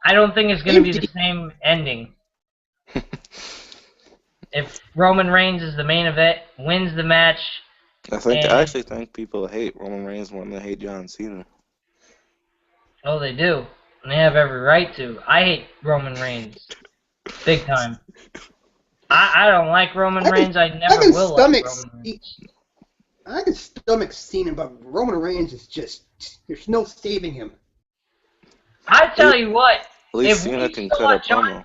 I don't think is going to be the same ending. If Roman Reigns is the main event, wins the match. I actually think people hate Roman Reigns more than they hate John Cena. Oh, they do. And they have every right to. I hate Roman Reigns. Big time. I don't like Roman Reigns. I never will like Roman Reigns. I can stomach Cena, but Roman Reigns is just... There's no saving him. I tell you what. At least Cena can cut a promo.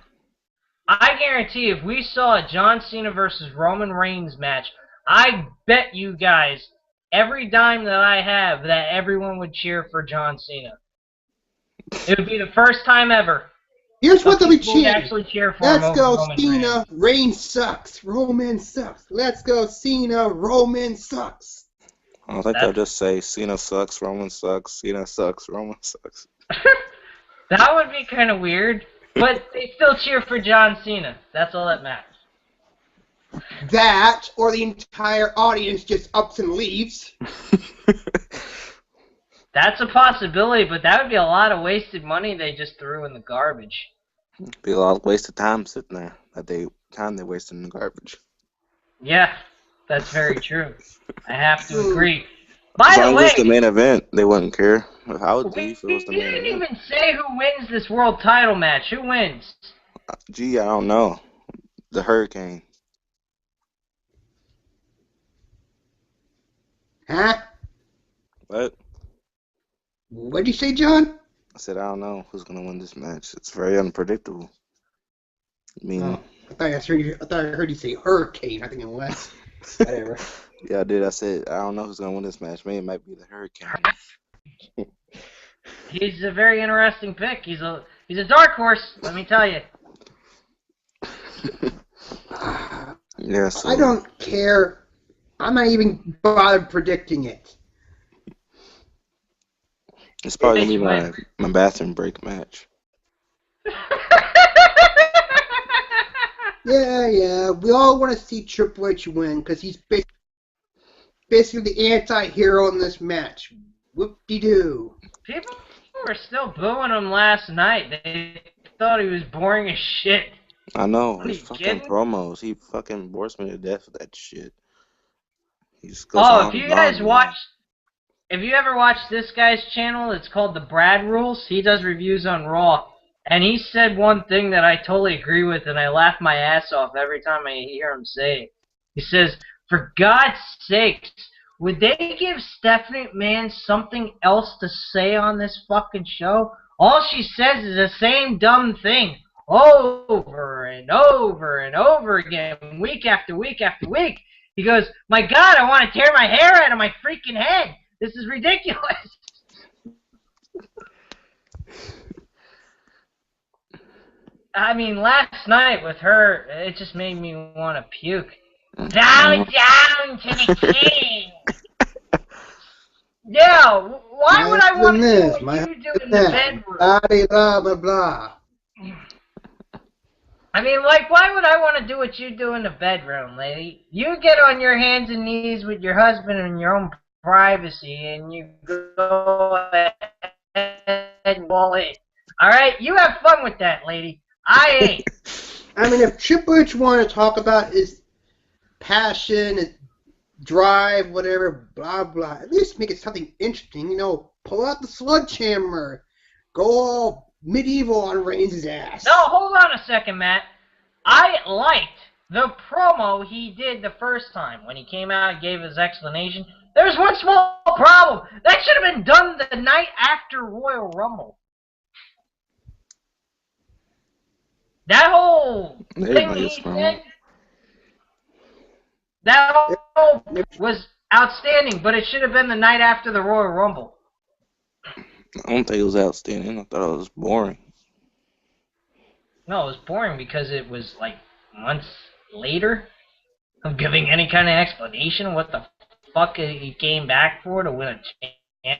I guarantee if we saw a John Cena versus Roman Reigns match, I bet you guys, every dime that I have, that everyone would cheer for John Cena. It would be the first time ever. Here's what they'll be cheering. Actually cheer for Let's go Cena, Reigns sucks, Roman sucks. Let's go Cena, Roman sucks. I think they'll just say Cena sucks, Roman sucks, Cena sucks, Roman sucks. That would be kind of weird, but they still cheer for John Cena. That's all that matters. That, or the entire audience just ups and leaves. That's a possibility, but that would be a lot of wasted money they just threw in the garbage. Be a lot of wasted time sitting there. Time they wasted in the garbage. Yeah, that's very true. I have to agree. By the way, as long as it's the main event, they wouldn't care. I would be if it was the main event. We didn't even say who wins this world title match. Who wins? Gee, I don't know. The Hurricane. Huh? What? What'd you say, John? I said I don't know who's gonna win this match. It's very unpredictable. I mean, I thought I heard you say Hurricane. I think it was. Whatever. Yeah, I did. I said I don't know who's gonna win this match. Maybe it might be the Hurricane. He's a very interesting pick. He's a dark horse. Let me tell you. Yeah. So, I don't care. I'm not even bothered predicting it. It's probably gonna be my bathroom break match. Yeah. We all want to see Triple H win because he's basically the anti-hero in this match. Whoop-de-doo. People were still booing him last night. They thought he was boring as shit. I know. His fucking promos. He fucking bores me to death with that shit. He just goes on if you ever watch this guy's channel, it's called The Brad Rules. He does reviews on Raw. And he said one thing that I totally agree with, and I laugh my ass off every time I hear him say it. He says, for God's sakes, would they give Stephanie McMahon something else to say on this fucking show? All she says is the same dumb thing over and over and over again, week after week after week. He goes, my God, I want to tear my hair out of my freaking head. This is ridiculous. I mean, last night with her, it just made me want to puke. Bow down to the king. Yeah, why would I want to do what you do in the bedroom? Blah, blah, blah, blah. I mean, like, why would I want to do what you do in the bedroom, lady? You get on your hands and knees with your husband in your own privacy, and you go ahead and ball it. All right? You have fun with that, lady. I ain't. I mean, if Triple H wanted to talk about his passion and drive, whatever, blah, blah, at least make it something interesting, you know, pull out the sledgehammer, go all medieval on Reigns' ass. No, hold on a second, Matt. I liked the promo he did the first time when he came out and gave his explanation. There's one small problem. That should have been done the night after Royal Rumble. That whole thing he said, that whole was outstanding, but it should have been the night after the Royal Rumble. I don't think it was outstanding. I thought it was boring. No, it was boring because it was like months later of giving any kind of explanation of what the fuck he came back for to win a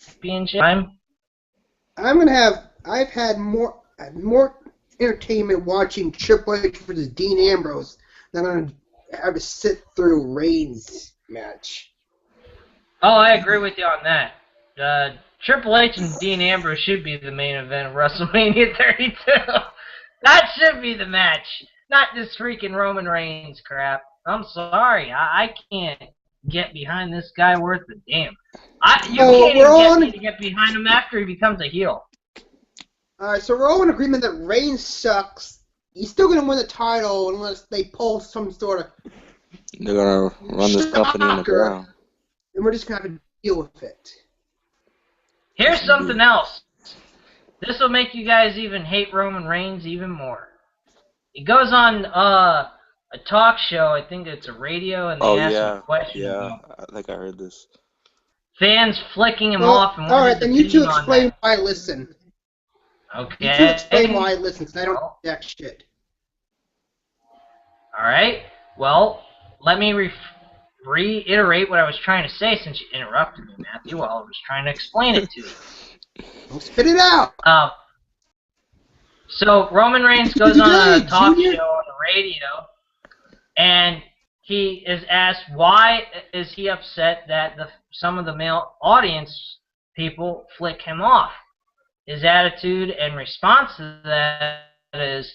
championship. I've had more entertainment watching Triple H versus Dean Ambrose than I'm going to have to sit through Reigns' match. Oh, I agree with you on that. Triple H and Dean Ambrose should be the main event of WrestleMania 32. That should be the match, not this freaking Roman Reigns crap. I'm sorry, I can't get behind this guy worth a damn. You can't even get me to get behind him after he becomes a heel. Alright, so we're all in agreement that Reigns sucks. He's still going to win the title unless they pull some sort of... They're going to run this company in the ground. And we're just going to have to deal with it. Here's something else. This will make you guys even hate Roman Reigns even more. He goes on a talk show, I think it's a radio, and they ask him questions. Yeah, I think I heard this. Fans flicking him off. And alright, then you two explain why I listen. Okay. You two explain why I listen, because I don't do that shit. Alright, well, let me reiterate what I was trying to say since you interrupted me, Matthew, while I was trying to explain it to you. Well, spit it out! So Roman Reigns goes on a talk show on the radio, and he is asked why is he upset that some of the male audience people flick him off. His attitude and response to that is,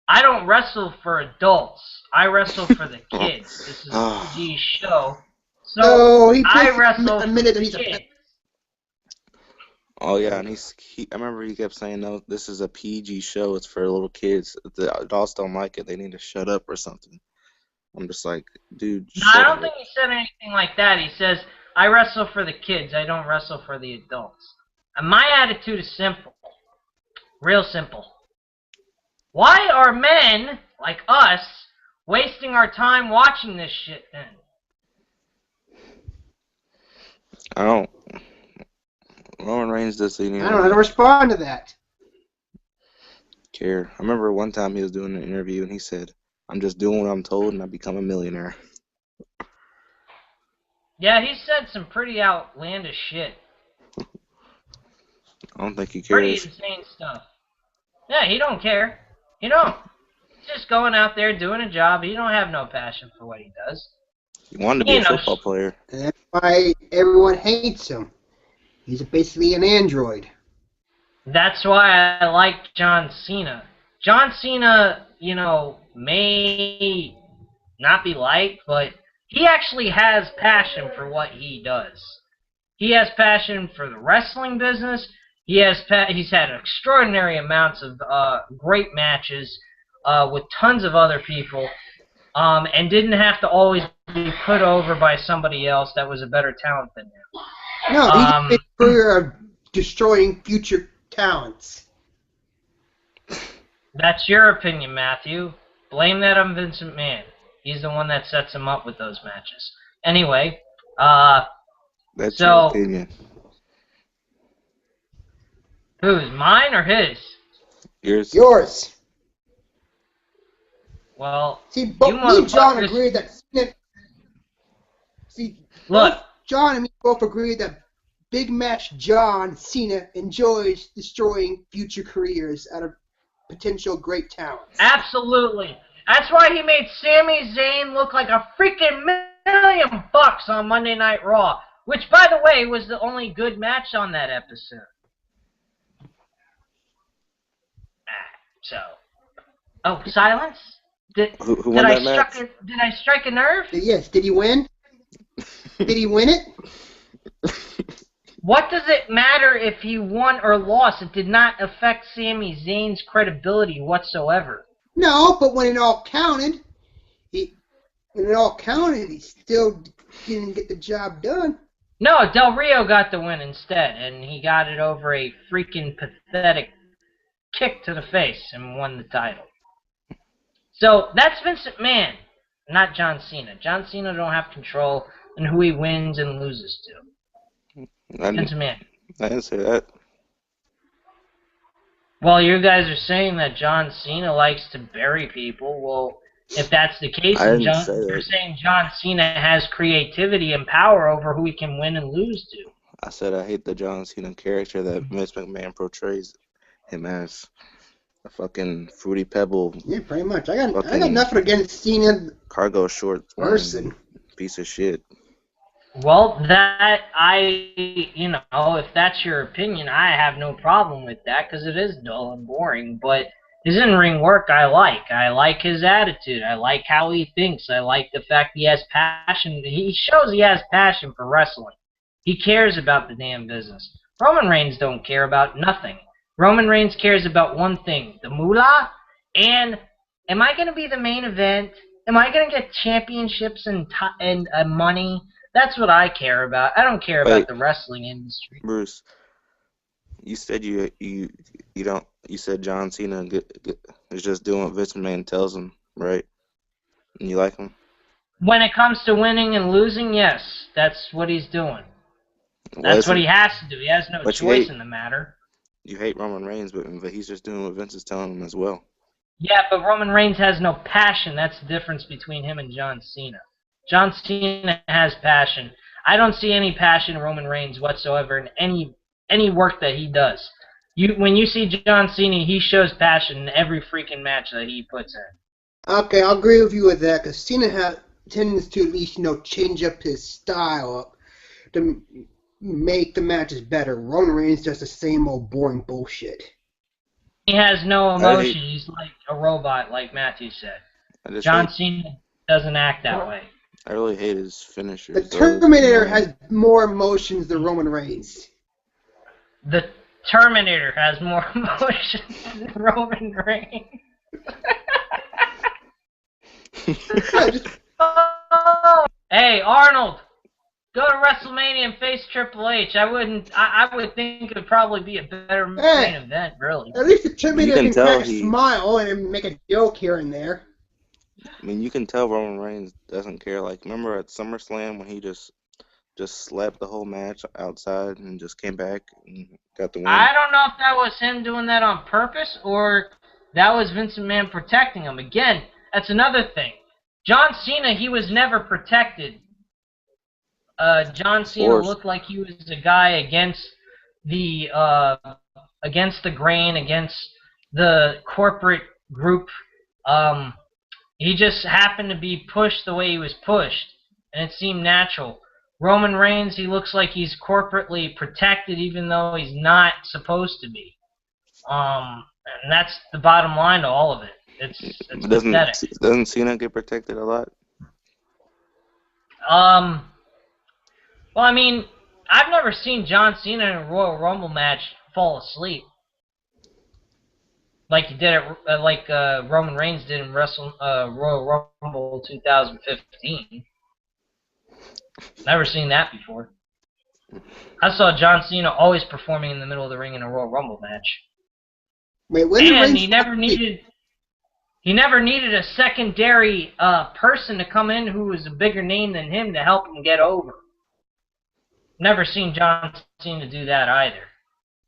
I don't wrestle for adults. I wrestle for the kids. This is a PG show. So I wrestle for the kids. Oh yeah, and I remember he kept saying, "No, this is a PG show. It's for little kids. If the adults don't like it, they need to shut up or something." I'm just like, dude. No, I don't think he said anything like that. He says, "I wrestle for the kids. I don't wrestle for the adults." And my attitude is simple, real simple. Why are men like us wasting our time watching this shit then? I don't. Roman Reigns doesn't even... I don't know how to respond to that. Care. I remember one time he was doing an interview and he said, "I'm just doing what I'm told and I become a millionaire." Yeah, he said some pretty outlandish shit. I don't think he cares. Pretty insane stuff. Yeah, he don't care. He don't. He's just going out there doing a job. He don't have no passion for what he does. He wanted to be a football player. And that's why everyone hates him. He's basically an android. That's why I like John Cena. John Cena, you know, may not be liked, but he actually has passion for what he does. He has passion for the wrestling business. He's had extraordinary amounts of great matches with tons of other people, and didn't have to always be put over by somebody else that was a better talent than him. No, he's a career of destroying future talents. That's your opinion, Matthew. Blame that on Vince McMahon. He's the one that sets him up with those matches. Anyway, that's your opinion. Whose? Mine or his? Yours. Well, see, both me and John agreed that. Look, John and me both agreed that big match John Cena enjoys destroying future careers out of potential great talents. Absolutely. That's why he made Sami Zayn look like a freaking $1,000,000 on Monday Night Raw, which, by the way, was the only good match on that episode. So, oh, silence? Did won that match? Did I strike a nerve? Yes. Did he win? Did he win it? What does it matter if he won or lost? It did not affect Sami Zayn's credibility whatsoever. No, but when it all counted, he still didn't get the job done. No, Del Rio got the win instead, and he got it over a freaking pathetic kick to the face and won the title. So that's Vince McMahon, not John Cena. John Cena don't have control in who he wins and loses to. Vince McMahon. I didn't say that. Well, you guys are saying that John Cena likes to bury people. Well, if that's the case, you're saying John Cena has creativity and power over who he can win and lose to. I said I hate the John Cena character that Vince McMahon portrays him as. A fucking fruity pebble. Yeah, pretty much. I got nothing against Cena. Cargo shorts person. Piece of shit. Well, if that's your opinion, I have no problem with that because it is dull and boring. But his in-ring work I like. I like his attitude. I like how he thinks. I like the fact he has passion. He shows he has passion for wrestling. He cares about the damn business. Roman Reigns don't care about nothing. Roman Reigns cares about one thing, the moolah, and am I going to be the main event? Am I going to get championships and money? That's what I care about. I don't care about the wrestling industry. Bruce, you said you said John Cena is just doing what Vince McMahon tells him, right? And you like him? When it comes to winning and losing, yes, that's what he's doing. That's what he has to do. He has no choice in the matter. You hate Roman Reigns, but he's just doing what Vince is telling him as well. Yeah, but Roman Reigns has no passion. That's the difference between him and John Cena. John Cena has passion. I don't see any passion in Roman Reigns whatsoever in any work that he does. When you see John Cena, he shows passion in every freaking match that he puts in. Okay, I'll agree with you with that, because Cena tends to at least, change up his style up to make the matches better. Roman Reigns does the same old boring bullshit. He has no emotion. He's like a robot, like Matthew said. John Cena doesn't act that way. I really hate his finisher. The Terminator has more emotions than Roman Reigns. The Terminator has more emotions than Roman Reigns. Hey, Arnold! Go to Wrestlemania and face Triple H. I would think it would probably be a better main event, really. At least the Terminator can crack a smile and make a joke here and there. I mean, you can tell Roman Reigns doesn't care. Like, remember at SummerSlam when he just slapped the whole match outside and just came back and got the win? I don't know if that was him doing that on purpose or that was Vince McMahon protecting him. Again, that's another thing. John Cena, he was never protected. John Cena looked like he was a guy against the grain, against the corporate group. He just happened to be pushed the way he was pushed, and it seemed natural. Roman Reigns, he looks like he's corporately protected, even though he's not supposed to be. And that's the bottom line to all of it. It's pathetic. Doesn't Cena get protected a lot? Well, I mean, I've never seen John Cena in a Royal Rumble match fall asleep like he did Roman Reigns did in Royal Rumble 2015. Never seen that before. I saw John Cena always performing in the middle of the ring in a Royal Rumble match. And he never needed a secondary person to come in who was a bigger name than him to help him get over. Never seen John Cena do that either.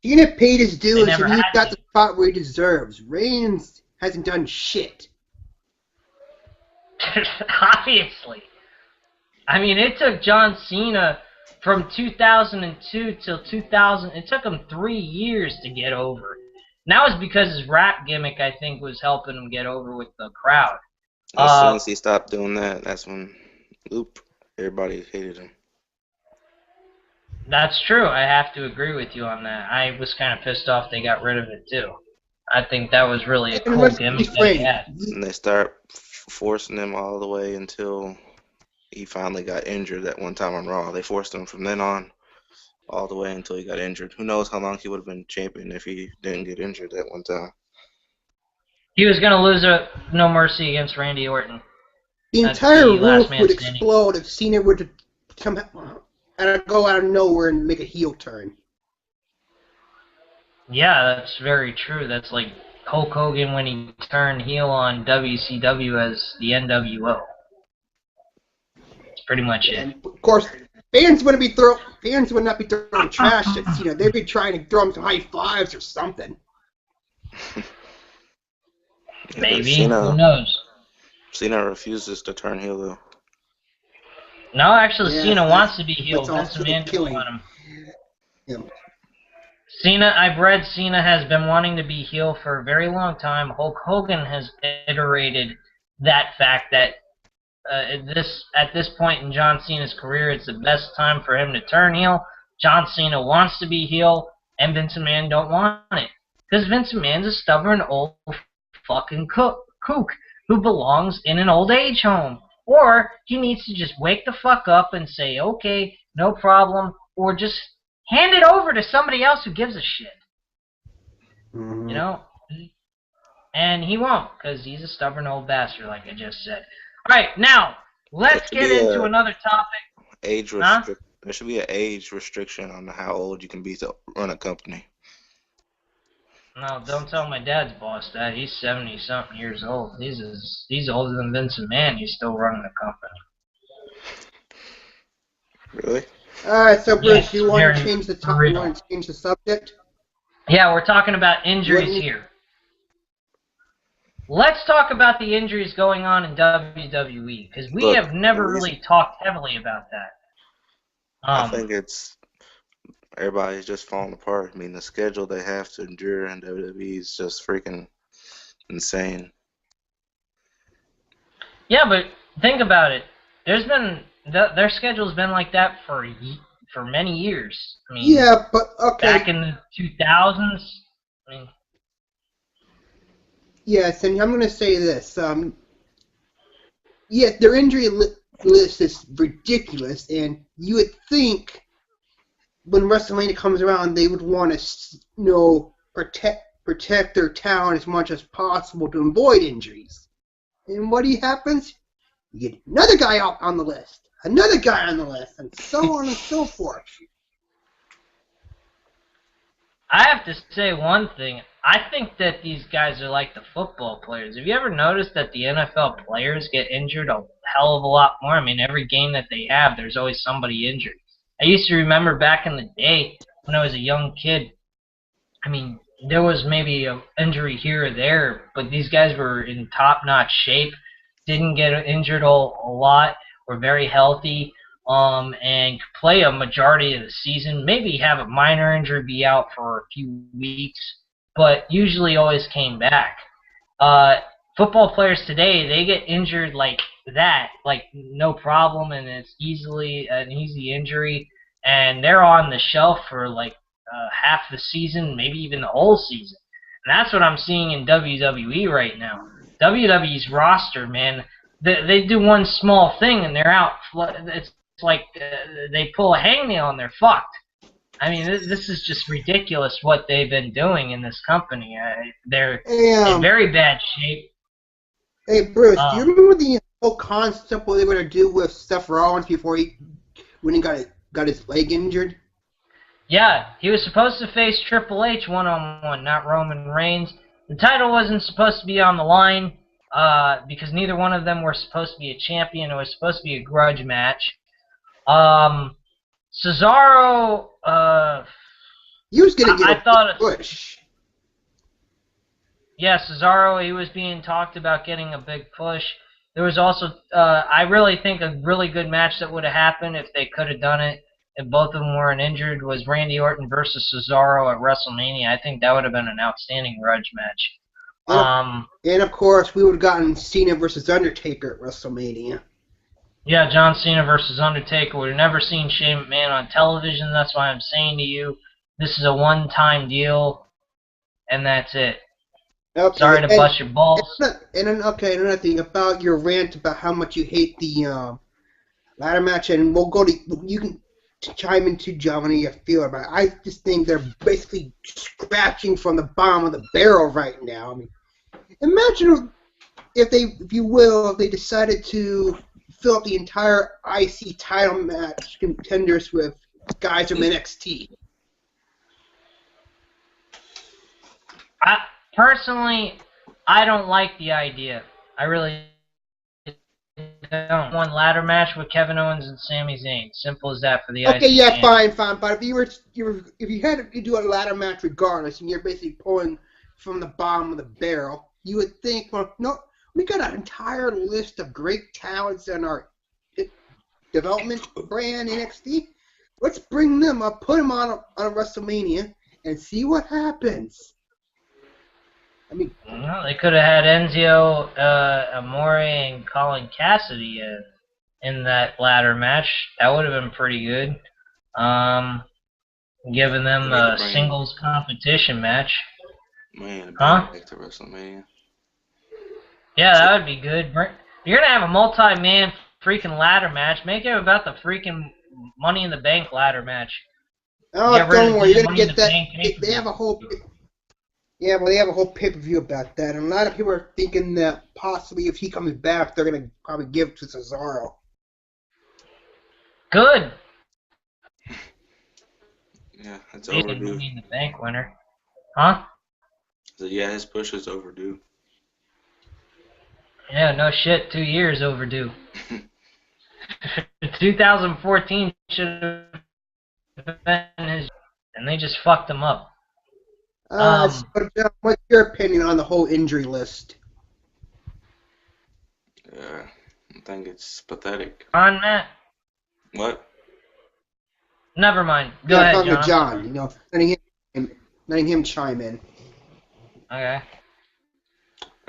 Cena paid his dues and he got the spot where he deserves. Reigns hasn't done shit. Obviously. I mean, it took John Cena from 2002 till 2000. It took him 3 years to get over. And that was because his rap gimmick, I think, was helping him get over with the crowd. As soon as he stopped doing that, that's when, everybody hated him. That's true. I have to agree with you on that. I was kind of pissed off they got rid of it, too. I think that was really a cool gimmick that he had. And they start forcing him all the way until he finally got injured that one time on Raw. They forced him from then on all the way until he got injured. Who knows how long he would have been champion if he didn't get injured that one time. He was going to lose a No Mercy against Randy Orton. The entire roof would explode if Cena were to come and go out of nowhere and make a heel turn. Yeah, that's very true. That's like Hulk Hogan when he turned heel on WCW as the NWO. That's pretty much it. And of course, fans would not be throwing trash at Cena. They'd be trying to throw him some high fives or something. Maybe. Who knows? Cena refuses to turn heel, though. No, actually, Cena wants to be heel. Vince McMahon doesn't want him. Yeah. I've read Cena has been wanting to be heel for a very long time. Hulk Hogan has iterated that fact that at this point in John Cena's career, it's the best time for him to turn heel. John Cena wants to be heel, and Vince McMahon don't want it. Because Vince McMahon's a stubborn old fucking kook who belongs in an old age home. Or he needs to just wake the fuck up and say, okay, no problem, or just hand it over to somebody else who gives a shit. Mm-hmm. You know? And he won't, because he's a stubborn old bastard, like I just said. Alright, now, let's get into another topic. There should be an age restriction on how old you can be to run a company. No, don't tell my dad's boss that. He's 70-something years old. He's older than Vince McMahon. He's still running the company. Really? Alright, so Bruce, you want to change the topic? You want to change the subject? Yeah, we're talking about injuries here. Let's talk about the injuries going on in WWE, because we have never really talked heavily about that. I think everybody's just falling apart. I mean, the schedule they have to endure in WWE is just freaking insane. Yeah, but think about it. Their schedule's been like that for many years. I mean, yeah, but okay. Back in the 2000s. I mean, yes, and I'm going to say this. Yeah, their injury list is ridiculous, and you would think when Wrestlemania comes around, they would want to, protect their talent as much as possible to avoid injuries. And what happens? You get another guy out on the list, another guy on the list, and so on and so forth. I have to say one thing. I think that these guys are like the football players. Have you ever noticed that the NFL players get injured a hell of a lot more? I mean, every game that they have, there's always somebody injured. I used to remember back in the day when I was a young kid, I mean, there was maybe an injury here or there, but these guys were in top-notch shape, didn't get injured a lot, were very healthy, and could play a majority of the season, maybe have a minor injury, be out for a few weeks, but usually always came back. Football players today, they get injured like that, like no problem, and it's easily an easy injury, and they're on the shelf for like half the season, maybe even the whole season. And that's what I'm seeing in WWE right now. WWE's roster, man, they do one small thing and they're out. It's like they pull a hangnail and they're fucked. I mean, this is just ridiculous what they've been doing in this company. They're in very bad shape. Hey, Bruce, do you remember the whole concept what they were going to do with Seth Rollins when he got his leg injured? Yeah, he was supposed to face Triple H one-on-one, not Roman Reigns. The title wasn't supposed to be on the line because neither one of them were supposed to be a champion. It was supposed to be a grudge match. Cesaro, he was going to get a push. Yeah, Cesaro, he was being talked about getting a big push. There was also, I really think, a really good match that would have happened if they could have done it. if both of them weren't injured, was Randy Orton versus Cesaro at WrestleMania. I think that would have been an outstanding grudge match. And of course, we would have gotten Cena versus Undertaker at WrestleMania. Yeah, John Cena versus Undertaker. We've never seen Shane McMahon on television. That's why I'm saying to you, this is a one-time deal, and that's it. Okay, sorry to bust your balls. Another thing about your rant about how much you hate the ladder match, and we'll go to, you can chime into Johnny if you feel about it. I just think they're basically scratching from the bottom of the barrel right now. I mean, imagine if they decided to fill up the entire IC title match contenders with guys from NXT. Personally, I don't like the idea. I really don't. One ladder match with Kevin Owens and Sami Zayn. Simple as that for the Okay, IC yeah, champion. fine. But if you had to do a ladder match regardless, and you're basically pulling from the bottom of the barrel, you would think, well, no, we got an entire list of great talents in our development brand NXT. Let's bring them up, put them on a WrestleMania, and see what happens. I mean, well, they could have had Enzo Amore and Colin Cassidy in that ladder match. That would have been pretty good. Giving them a singles competition match. Man, back to WrestleMania. Yeah, that would be good. You're gonna have a multi-man freaking ladder match. Make it about the freaking Money in the Bank ladder match. Oh, don't worry, you're gonna get that. They have a whole. Yeah, well, they have a whole pay-per-view about that, and a lot of people are thinking that possibly if he comes back, they're gonna probably give it to Cesaro. Good. Yeah, it's overdue. Money in the Bank winner, huh? So yeah, his push is overdue. Yeah, no shit. 2 years overdue. 2014 should have been his, and they just fucked him up. What's your opinion on the whole injury list? I think it's pathetic. On Matt. What? Never mind. Go ahead, I'm talking John. to John. You know, letting him chime in. Okay.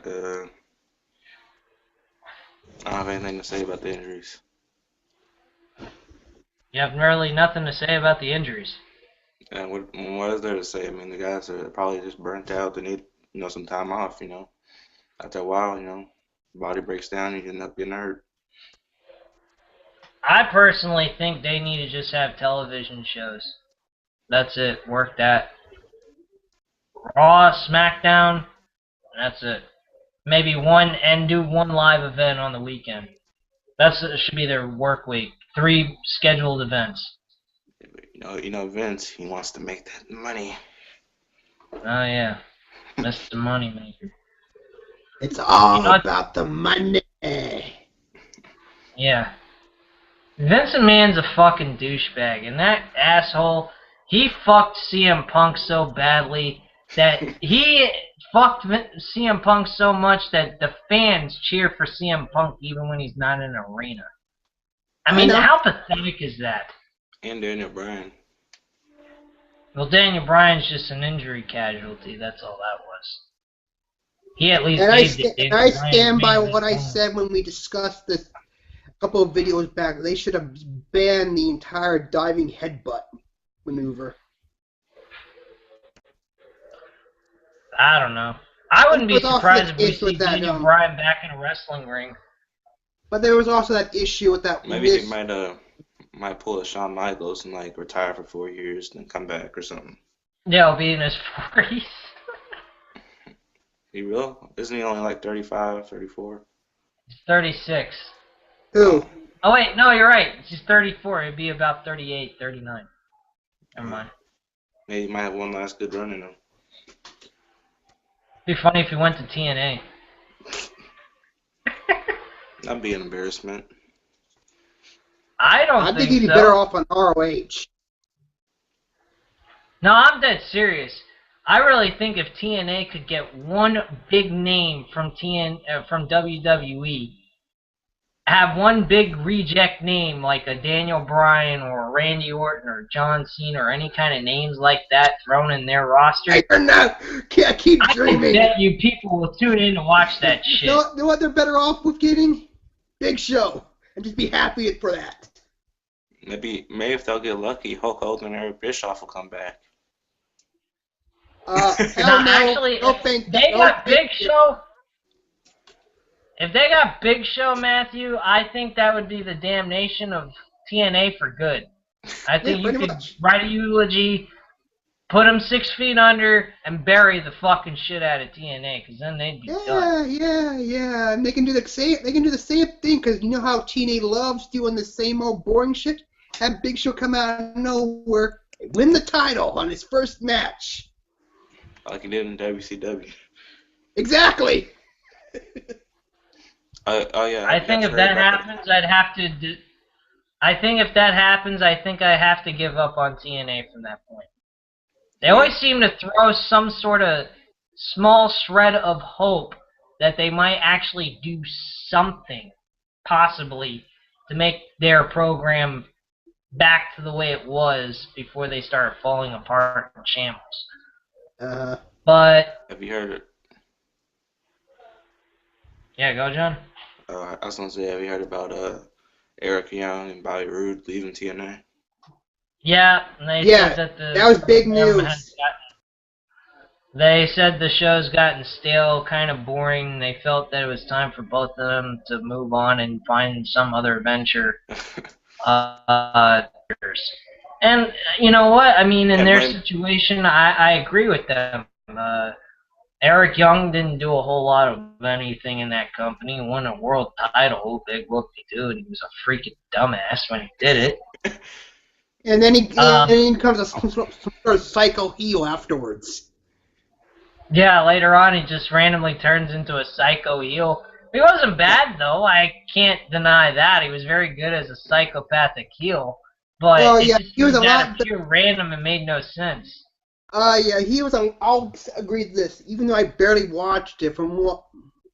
I don't have anything to say about the injuries. You have really nothing to say about the injuries. And what is there to say? I mean, the guys are probably just burnt out. They need, some time off, After a while, body breaks down and you end up getting hurt. I personally think they need to just have television shows. That's it. Work that. Raw, SmackDown, that's it. Maybe do one live event on the weekend. That should be their work week. 3 scheduled events. Vince, he wants to make that money. Oh yeah, Mr. Moneymaker. It's all about the money. Yeah. Vince McMahon's a fucking douchebag, and that asshole, he fucked CM Punk so badly that he fucked CM Punk so much that the fans cheer for CM Punk even when he's not in an arena. I mean, how pathetic is that? And Daniel Bryan. Well, Daniel Bryan's just an injury casualty. That's all that was. He at least and I stand by what I said when we discussed this a couple of videos back. They should have banned the entire diving headbutt maneuver. I don't know. I wouldn't be surprised if we see Daniel Bryan back in a wrestling ring. But there was also that issue with that. Maybe he might pull a Shawn Michaels and retire for 4 years and then come back or something. Yeah, he'll be in his 40s. He will? Isn't he only 35, 34? He's 36. Who? Oh wait, no, you're right. He's 34. He'd be about 38, 39. Never mind. Maybe he might have one last good run in him. It'd be funny if he went to TNA. That'd be an embarrassment. I think he'd be better off on ROH. No, I'm dead serious. I really think if TNA could get one big name from WWE, have one big reject name like a Daniel Bryan or a Randy Orton or John Cena or any kind of names like that thrown in their roster. I keep dreaming. I bet you people will tune in to watch that shit. You know what they're better off with getting? Big Show. And just be happy for that. Maybe if they'll get lucky, Hulk Hogan and Eric Bischoff will come back. Hell no. Actually, Big Show. If they got Big Show, Matthew, I think that would be the damnation of TNA for good. I think you could write a eulogy, put them 6 feet under, and bury the fucking shit out of TNA, because then they'd be done. Yeah. And they can do the same thing, because you know how TNA loves doing the same old boring shit? Have Big Show come out of nowhere, win the title on his first match. Like he did in WCW. Exactly. I think if that happens, I think I have to give up on TNA from that point. They always seem to throw some sort of small shred of hope that they might actually do something, possibly, to make their program back to the way it was before they started falling apart in shambles. But have you heard it? Yeah, go, John. I was gonna say, have you heard about Eric Young and Bobby Roode leaving TNA? Yeah, and they said that was big news. They said the show's gotten stale, kind of boring. They felt that it was time for both of them to move on and find some other venture. And you know what? I mean, in their situation, I agree with them. Eric Young didn't do a whole lot of anything in that company. He won a world title, big whoopie dude. He was a freaking dumbass when he did it. And then he becomes some sort of psycho heel afterwards. Yeah, later on he just randomly turns into a psycho heel. He wasn't bad, though. I can't deny that. He was very good as a psychopathic heel. But he was a lot pure random and made no sense. He was. I'll agree with this. Even though I barely watched it, from what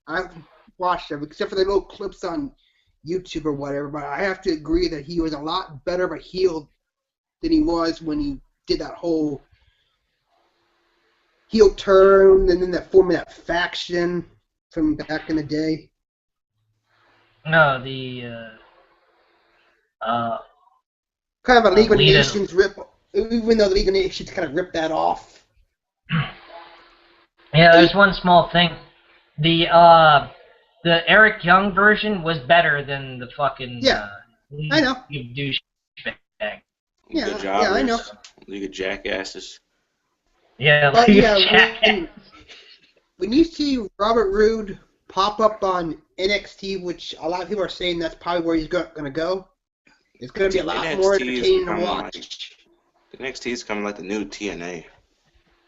I've watched it, except for the little clips on YouTube or whatever, but I have to agree that he was a lot better of a heel than he was when he did that whole heel turn and then that forming that faction from back in the day. No, the kind of a League of Nations rip. Even though the League of Nations kind of ripped that off. Yeah, there's one small thing. The Eric Young version was better than the fucking I know. Douchebag. Yeah, I know. League of Jackasses. Yeah, but League of Jackasses. When you see Robert Roode pop up on NXT, which a lot of people are saying that's probably where he's going to go, it's going to be a lot more entertaining to watch. NXT is coming like the new TNA.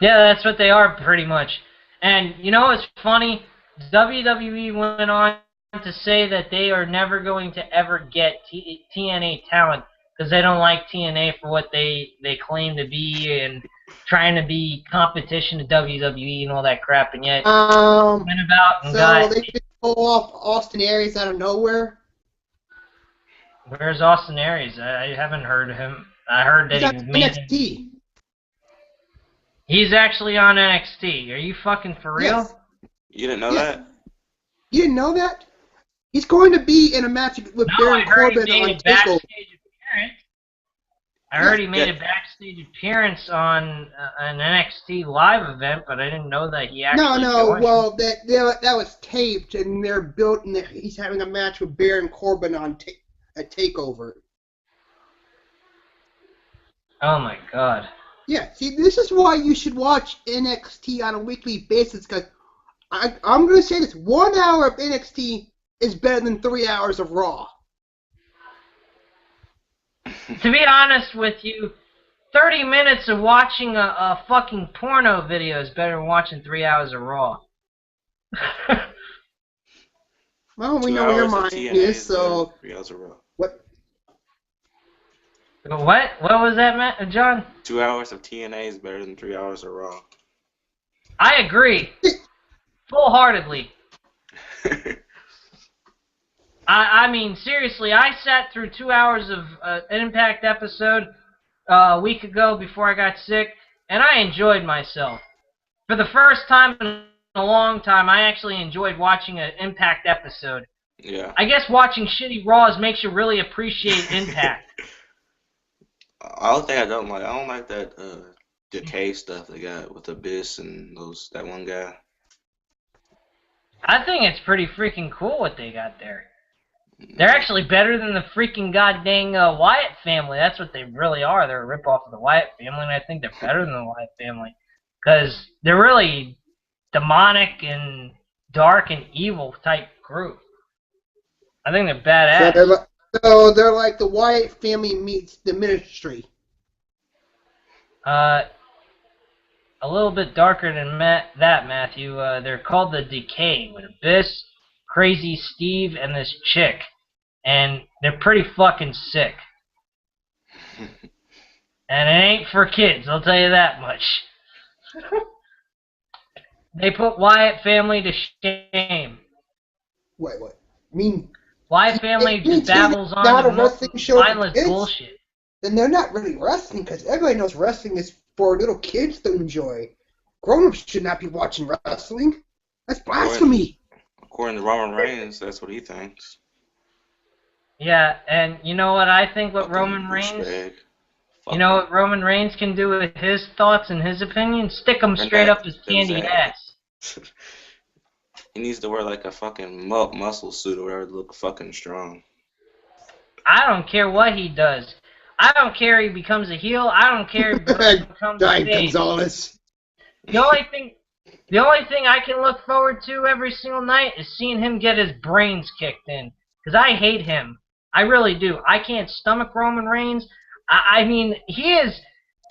Yeah, that's what they are, pretty much. And, you know what's funny? WWE went on to say that they are never going to ever get TNA talent because they don't like TNA for what they claim to be and trying to be competition to WWE and all that crap. And yet, went about and they just pull off Austin Aries out of nowhere? Where's Austin Aries? I haven't heard of him. I heard that he made NXT. He's actually on NXT. Are you fucking for real? Yes. You didn't know that? You didn't know that? He's going to be in a match with Baron Corbin on TakeOver. I heard he made a backstage appearance on an NXT live event, but I didn't know that he actually. No. Well, that was taped, and they're built, and he's having a match with Baron Corbin on a TakeOver. Oh my God. Yeah, see, this is why you should watch NXT on a weekly basis, because I'm going to say this, 1 hour of NXT is better than 3 hours of Raw. To be honest with you, 30 minutes of watching a fucking porno video is better than watching 3 hours of Raw. Well, we know where your mind is, so... 3 hours of Raw. What? What? What was that, John? 2 hours of TNA is better than 3 hours of Raw. I agree. Full-heartedly. I mean, seriously, I sat through 2 hours of an Impact episode a week ago before I got sick, and I enjoyed myself. For the first time in a long time, I actually enjoyed watching an Impact episode. Yeah. I guess watching shitty Raws makes you really appreciate Impact. The only thing I don't like that decay stuff they got with Abyss and that one guy. I think it's pretty freaking cool what they got there. They're actually better than the freaking goddamn Wyatt family. That's what they really are. They're a ripoff of the Wyatt family, and I think they're better than the Wyatt family. Because they're really demonic and dark and evil type group. I think they're badass. So they're like the Wyatt family meets the Ministry. A little bit darker than that, Matthew. They're called the Decay, with Abyss, Crazy Steve, and this chick. And they're pretty fucking sick. And it ain't for kids, I'll tell you that much. They put Wyatt family to shame. Wait, what? I mean, Wyatt family just babbles on not a the wrestling show mindless for kids? bullshit. Then they're not really wrestling, because everybody knows wrestling is for little kids to enjoy. Grown-ups should not be watching wrestling. That's blasphemy. According to Roman Reigns, that's what he thinks. Yeah, and you know what I think what Roman Reigns... You know what Roman Reigns can do with his thoughts and his opinions? Stick them straight up his candy ass. He needs to wear like a fucking muscle suit or whatever to look fucking strong. I don't care what he does. I don't care if he becomes a heel. I don't care if he becomes a face. Gonzalez. The only thing I can look forward to every single night is seeing him get his brains kicked in. Because I hate him. I really do. I can't stomach Roman Reigns. I mean, he is,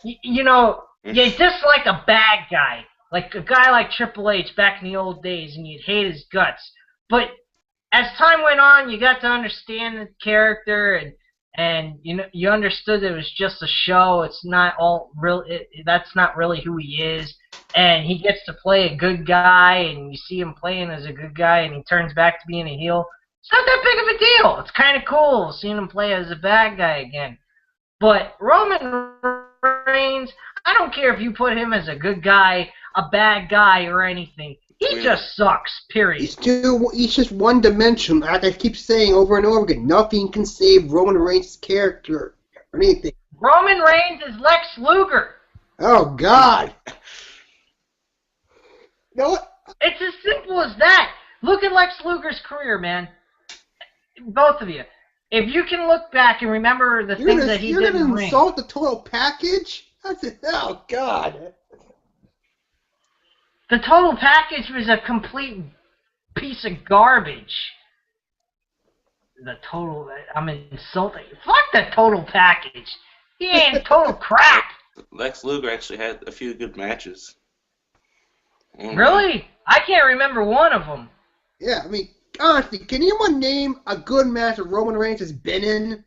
you know, you dislike a bad guy. Like a guy like Triple H back in the old days, and you'd hate his guts. But as time went on, you got to understand the character, and you know, you understood it was just a show. It's not all real. That's not really who he is. And he gets to play a good guy, and you see him playing as a good guy, and he turns back to being a heel. It's not that big of a deal. It's kind of cool seeing him play as a bad guy again. But Roman Reigns, I don't care if you put him as a good guy, a bad guy, or anything. He just sucks, period. He's just one-dimensional. Like I keep saying over and over again, nothing can save Roman Reigns' character or anything. Roman Reigns is Lex Luger. Oh, God. You know what? It's as simple as that. Look at Lex Luger's career, man. Both of you. If you can look back and remember the things that he did in the ring. You're going to insult the total package? Oh, God. The total package was a complete piece of garbage. I'm insulting. Fuck the total package. He ain't total crap. Lex Luger actually had a few good matches. Really? I can't remember one of them. Yeah, I mean, honestly, can anyone name a good match that Roman Reigns has been in?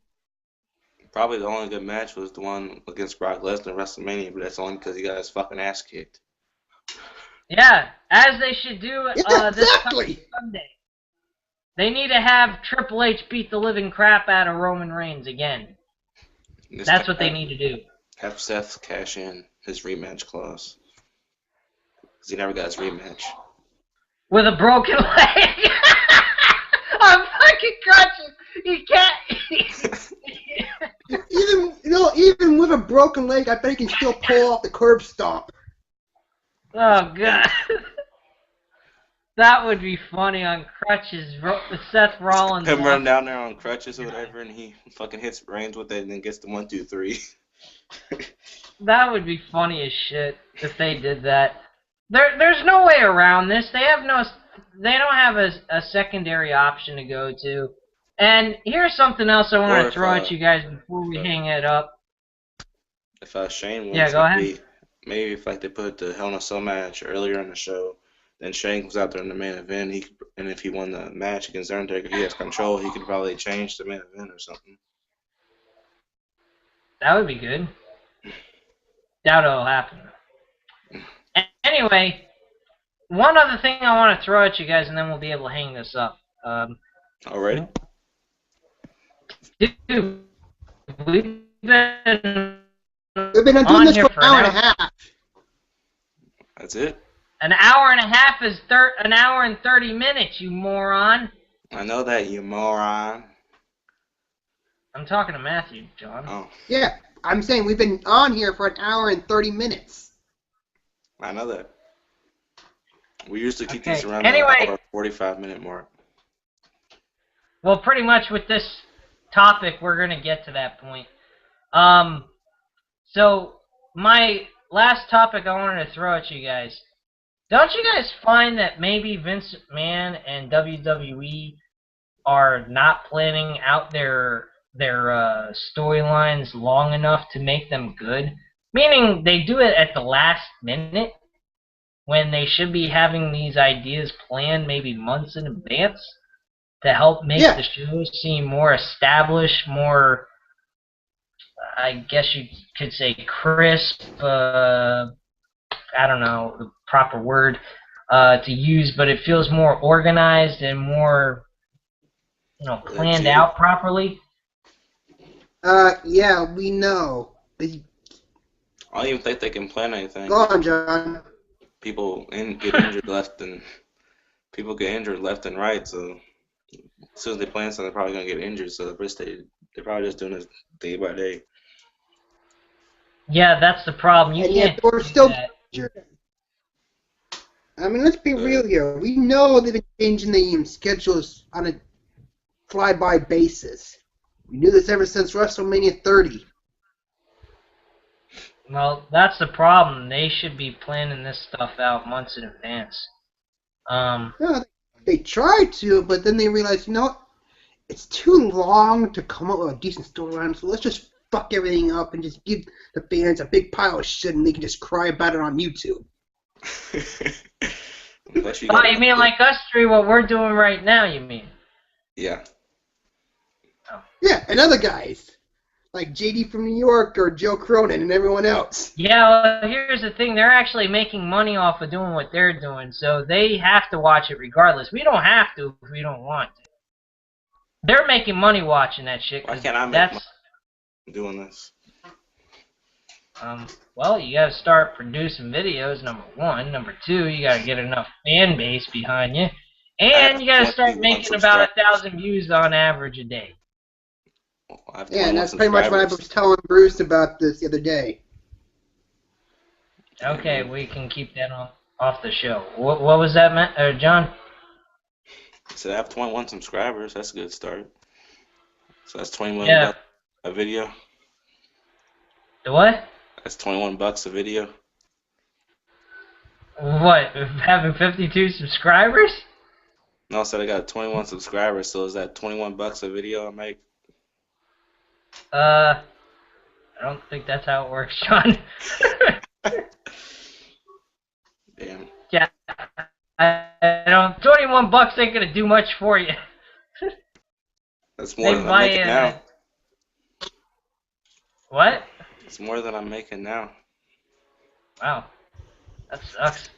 Probably the only good match was the one against Brock Lesnar at Wrestlemania, but that's only because he got his fucking ass kicked. Yeah, as they should do this exactly. Sunday. They need to have Triple H beat the living crap out of Roman Reigns again. That's what they need to do. Have Seth cash in his rematch clause. Because he never got his rematch. With a broken leg. I'm fucking crutches. He can't. Even with a broken leg, I bet he can still pull off the curb stomp. Oh, God. That would be funny on crutches. Seth Rollins. Him running down there on crutches or whatever, and he fucking hits Reigns with it and then gets the 1, 2, 3. That would be funny as shit if they did that. There's no way around this. They don't have a secondary option to go to. And here's something else I want to throw at you guys before we hang it up. If Shane wins, yeah, go ahead. Maybe if they put the Hell in a Cell match earlier in the show, then Shane comes out there in the main event, and if he won the match against Undertaker, he has control. He could probably change the main event or something. That would be good. Doubt it'll happen. Anyway, one other thing I want to throw at you guys, and then we'll be able to hang this up. Already? Dude, we've been doing on this here for an hour and a half. That's it? An hour and a half is an hour and 30 minutes, you moron. I know that, you moron. I'm talking to Matthew, John. Oh. Yeah, I'm saying we've been on here for an hour and 30 minutes. I know that. We usually keep Okay, these around anyway. the hour 45-minute mark. Well, pretty much with this topic, we're going to get to that point. So, my last topic I wanted to throw at you guys. Don't you guys find that maybe Vince McMahon and WWE are not planning out their storylines long enough to make them good? Meaning they do it at the last minute when they should be having these ideas planned maybe months in advance to help make the show seem more established, more, I guess you could say, crisp. I don't know the proper word to use, but it feels more organized and more, planned out properly. Yeah, we know. I don't even think they can plan anything. Go on, John. People get injured left and right, so as soon as they plan something, they're probably gonna get injured. So they're probably just doing this day by day. Yeah, that's the problem. You can't. We're still injured. I mean, let's be real here. We know they've been changing the schedules on a fly-by basis. We knew this ever since WrestleMania 30. Well, that's the problem. They should be planning this stuff out months in advance. No, they tried to, but then they realized, you know what? It's too long to come up with a decent storyline, so let's just fuck everything up and just give the fans a big pile of shit and they can just cry about it on YouTube. Oh, you mean like us three, what we're doing right now, you mean? Yeah. Oh. Yeah, and other guys. Like JD from New York or Joe Cronin and everyone else. Yeah, well, here's the thing. They're actually making money off of doing what they're doing, so they have to watch it regardless. We don't have to if we don't want to. They're making money watching that shit. Why can't I make money doing this? Well, you gotta start producing videos, number one. Number two, you gotta get enough fan base behind you. And you gotta start making about 1,000 views on average a day. Yeah, and that's pretty much what I was telling Bruce about this the other day. Okay, we can keep that off the show. What was that, Matt, John? I said I have 21 subscribers. That's a good start. So that's $21 a video. The what? That's $21 a video. What? Having 52 subscribers? No, I said I got 21 subscribers. So is that $21 a video I make? I don't think that's how it works, John. Damn. Yeah, I don't. $21 ain't gonna do much for you. That's more than I'm making now. What? It's more than I'm making now. Wow, that sucks.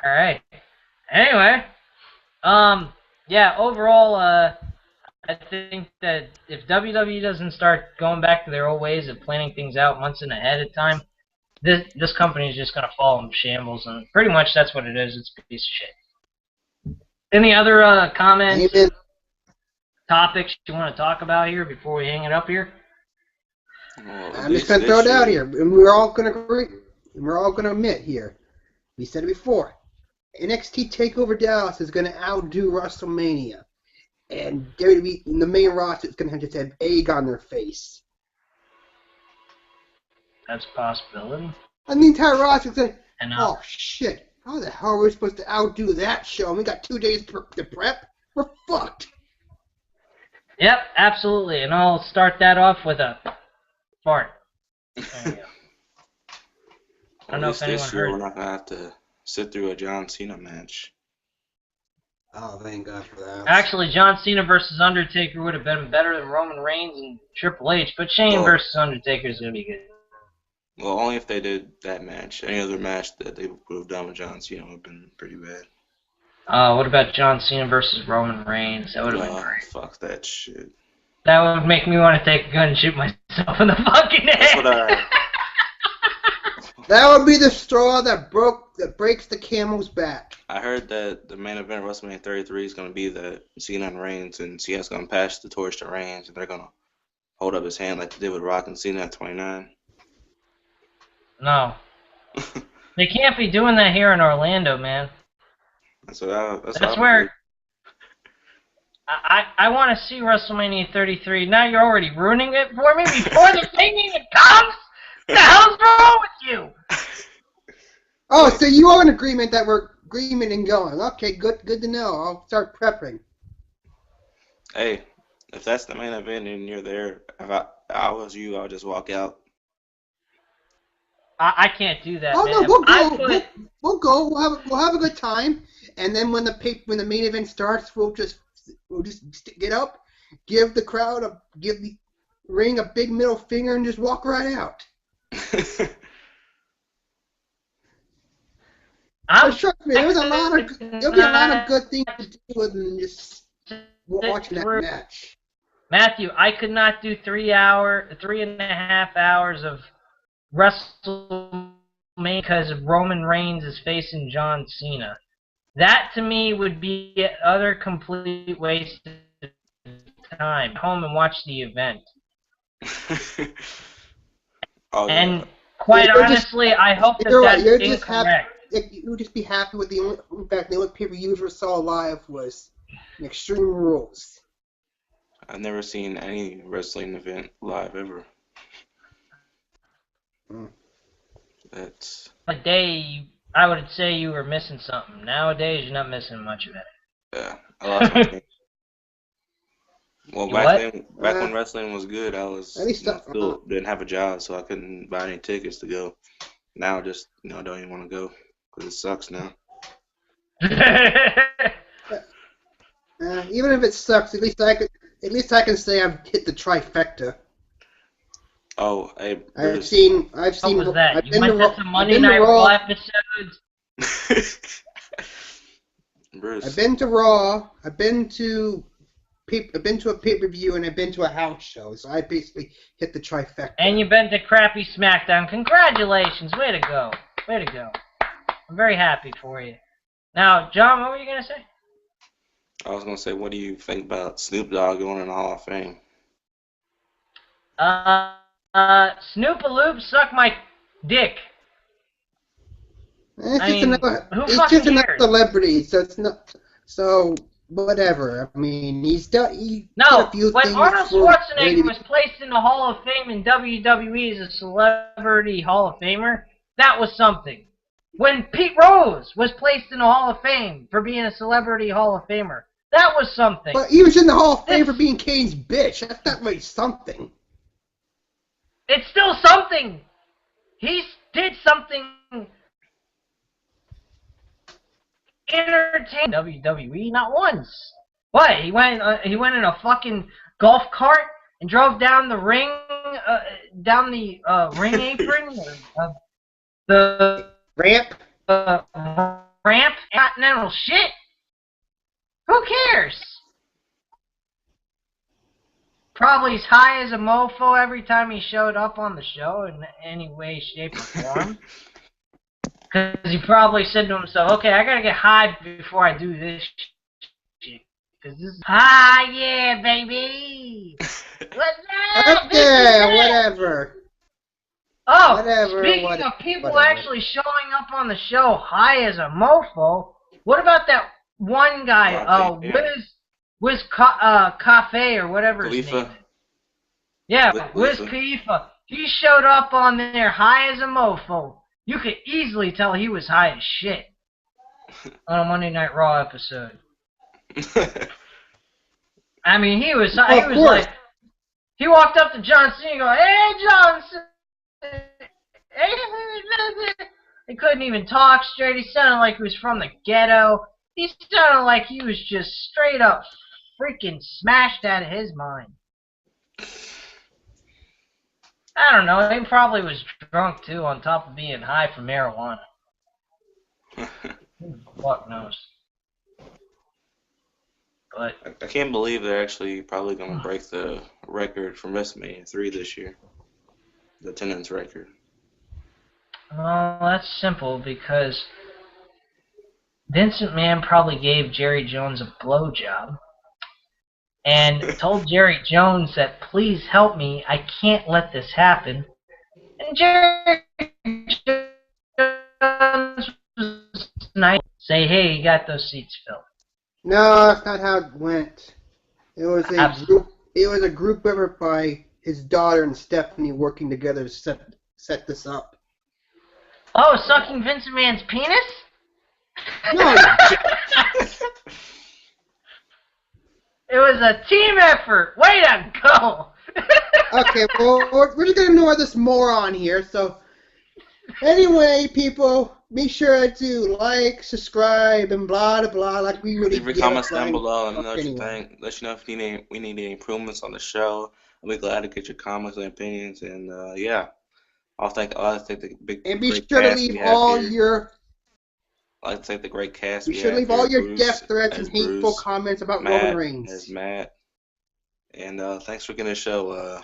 All right. Anyway, yeah. Overall, I think that if WWE doesn't start going back to their old ways of planning things out months in ahead of time, this company is just going to fall in shambles, and pretty much that's what it is. It's a piece of shit. Any other comments, topics you want to talk about here before we hang it up here? Well, I'm just going to throw it out here, and we're all going to agree. We're all going to admit here. We said it before. NXT TakeOver Dallas is going to outdo WrestleMania. And WWE, in the main roster, is going to just have egg on their face. That's a possibility. And the entire roster is going to, oh shit, how the hell are we supposed to outdo that show? And we got 2 days to prep? We're fucked. Yep, absolutely. And I'll start that off with a fart. There you go. I don't know if anyone this year heard. we're not going to have to sit through a John Cena match. Oh, thank God for that. Actually, John Cena versus Undertaker would have been better than Roman Reigns and Triple H, but Shane versus Undertaker is going to be good. Well, only if they did that match. Any other match that they would have done with John Cena would have been pretty bad. What about John Cena versus Roman Reigns? That would have been great. Fuck that shit. That would make me want to take a gun and shoot myself in the fucking head. That's what I... That would be the straw that breaks the camel's back. I heard that the main event of WrestleMania 33 is going to be the Cena and Reigns, and Cena's going to pass the torch to Reigns, and they're going to hold up his hand like they did with Rock and Cena at 29. No. They can't be doing that here in Orlando, man. That's where I want to see WrestleMania 33. Now you're already ruining it for me before the thing even comes? What the hell's wrong with you? Oh, so you are in agreement that we're agreement and going. Okay, good to know. I'll start prepping. Hey, if that's the main event and you're there, if I was you, I would just walk out. I can't do that. Oh man. no, we'll go. We'll go. We'll have a good time. And then when the main event starts, we'll just get up, give the ring a big middle finger, and just walk right out. Trust me, there's there'll be a lot of good things to do other than just watching that match. Matthew, I could not do 3.5 hours of WrestleMania because Roman Reigns is facing John Cena. That to me would be another complete waste of time. Home and watch the event. And quite honestly, I hope that's incorrect. You would just be happy with the only pay-per-view you ever saw live was Extreme Rules. I've never seen any wrestling event live ever. That's a day. I would say you were missing something. Nowadays, you're not missing much of it. Yeah, I lost my team. Well, back when wrestling was good, I was still didn't have a job, so I couldn't buy any tickets to go. Now, just don't even want to go because it sucks now. Even if it sucks, at least I can say I've hit the trifecta. Oh, hey, I've seen. What was that? I've You been went to to some Monday Night Raw episodes? Bruce. I've been to Raw. I've been to a pay-per-view, and I've been to a house show. So I basically hit the trifecta. And you've been to crappy SmackDown. Congratulations! Way to go! Way to go! I'm very happy for you. Now, John, what were you gonna say? I was gonna say, what do you think about Snoop Dogg going in the Hall of Fame? Snoop-a-loop, suck my dick. It's just another celebrity, so it's not. So whatever. I mean, he's done. When Arnold Schwarzenegger was placed in the Hall of Fame in WWE as a celebrity Hall of Famer, that was something. When Pete Rose was placed in the Hall of Fame for being a celebrity Hall of Famer, that was something. But he was in the Hall of Fame for being Kane's bitch. That's not really something. It's still something. He did something entertaining WWE not once. What? He went in a fucking golf cart and drove down the ring, ring apron, the ramp, ramp, continental shit. Who cares? Probably as high as a mofo every time he showed up on the show in any way, shape, or form. Because he probably said to himself, okay, I gotta get high before I do this shit. Because this is yeah, baby! What's up? Okay, whatever. Oh, whatever, speaking of people actually showing up on the show high as a mofo, what about that one guy, Wiz Cafe or whatever his name is. Yeah, Wiz Khalifa. He showed up on there high as a mofo. You could easily tell he was high as shit on a Monday Night Raw episode. I mean, he was like, he walked up to John Cena and go, "Hey, John Cena." He couldn't even talk straight. He sounded like he was from the ghetto. He sounded like he was just straight up freaking smashed out of his mind. I don't know. He probably was drunk too, on top of being high from marijuana. Who the fuck knows? But I can't believe they're actually probably going to break the record from Wrestlemania 3 this year. The attendance record. well, that's simple because Vince McMahon probably gave Jerry Jones a blowjob and told Jerry Jones that please help me, I can't let this happen. And Jerry Jones was nice. Say, hey, you got those seats filled. No, that's not how it went. It was a Absolutely. group. It was a group effort by his daughter and Stephanie working together to set this up. Oh, sucking Vince McMahon's penis? No, It was a team effort. Way to go. okay, well, we're just gonna ignore this moron here. So, anyway, people, be sure to like, subscribe, and blah blah blah. Like we really Leave your get comments up down right below and let anyway. you think. Let you know if we need any improvements on the show. I'll be glad to get your comments and opinions. And yeah, I'll thank the big And be great sure to cast leave we have all here. your. I'd like to thank the great cast Be we sure to have leave here. all your Bruce death threats as and hateful Bruce, comments about Matt Roman Reigns. as Matt, and thanks for getting the show.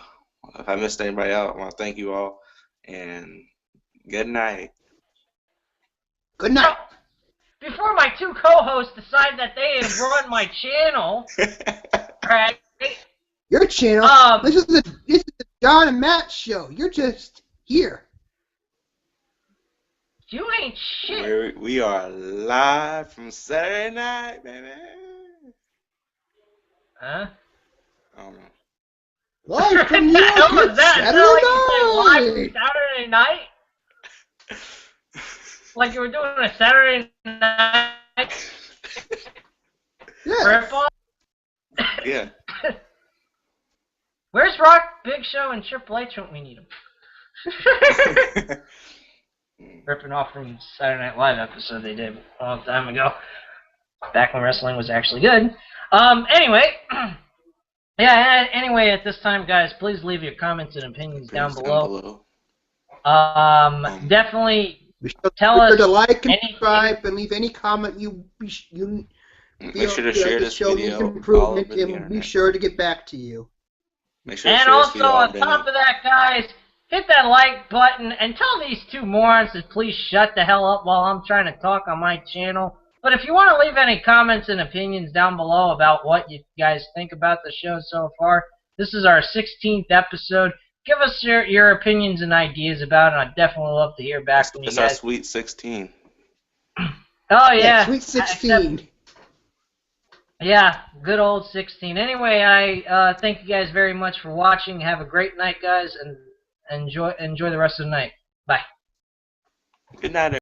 If I missed anybody out, I want to thank you all, and good night. Good night. Before my two co-hosts decide that they have run my channel, right? Your channel. This is the John and Matt show. You're just here. You ain't shit. We are live from Saturday night, baby. Huh? I don't know. Live from New What the York, hell was it's that? Is that like you Saturday saying live from night. Saturday night? Like you were doing a Saturday night Yes. rip-off? Yeah. Where's Rock, Big Show, and Triple H when we need them? Ripping off from Saturday Night Live episode they did a long time ago. Back when wrestling was actually good. Anyway. Yeah, anyway, at this time, guys, please leave your comments and opinions down below. Definitely tell us to like and anything. subscribe and leave any comment you feel Make sure to share the this show needs video improvement, all over the and we'll be internet. sure to get back to you. Make sure to And share this also, video all on over the top internet. of that, guys, hit that like button and tell these two morons to please shut the hell up while I'm trying to talk on my channel. But if you want to leave any comments and opinions down below about what you guys think about the show so far, this is our 16th episode. Give us your opinions and ideas about it. I'd definitely love to hear back from you It's our guys. Sweet 16. Oh, yeah. Sweet 16. Yeah, good old 16. Anyway, I thank you guys very much for watching. Have a great night, guys, and enjoy the rest of the night. Bye. Good night,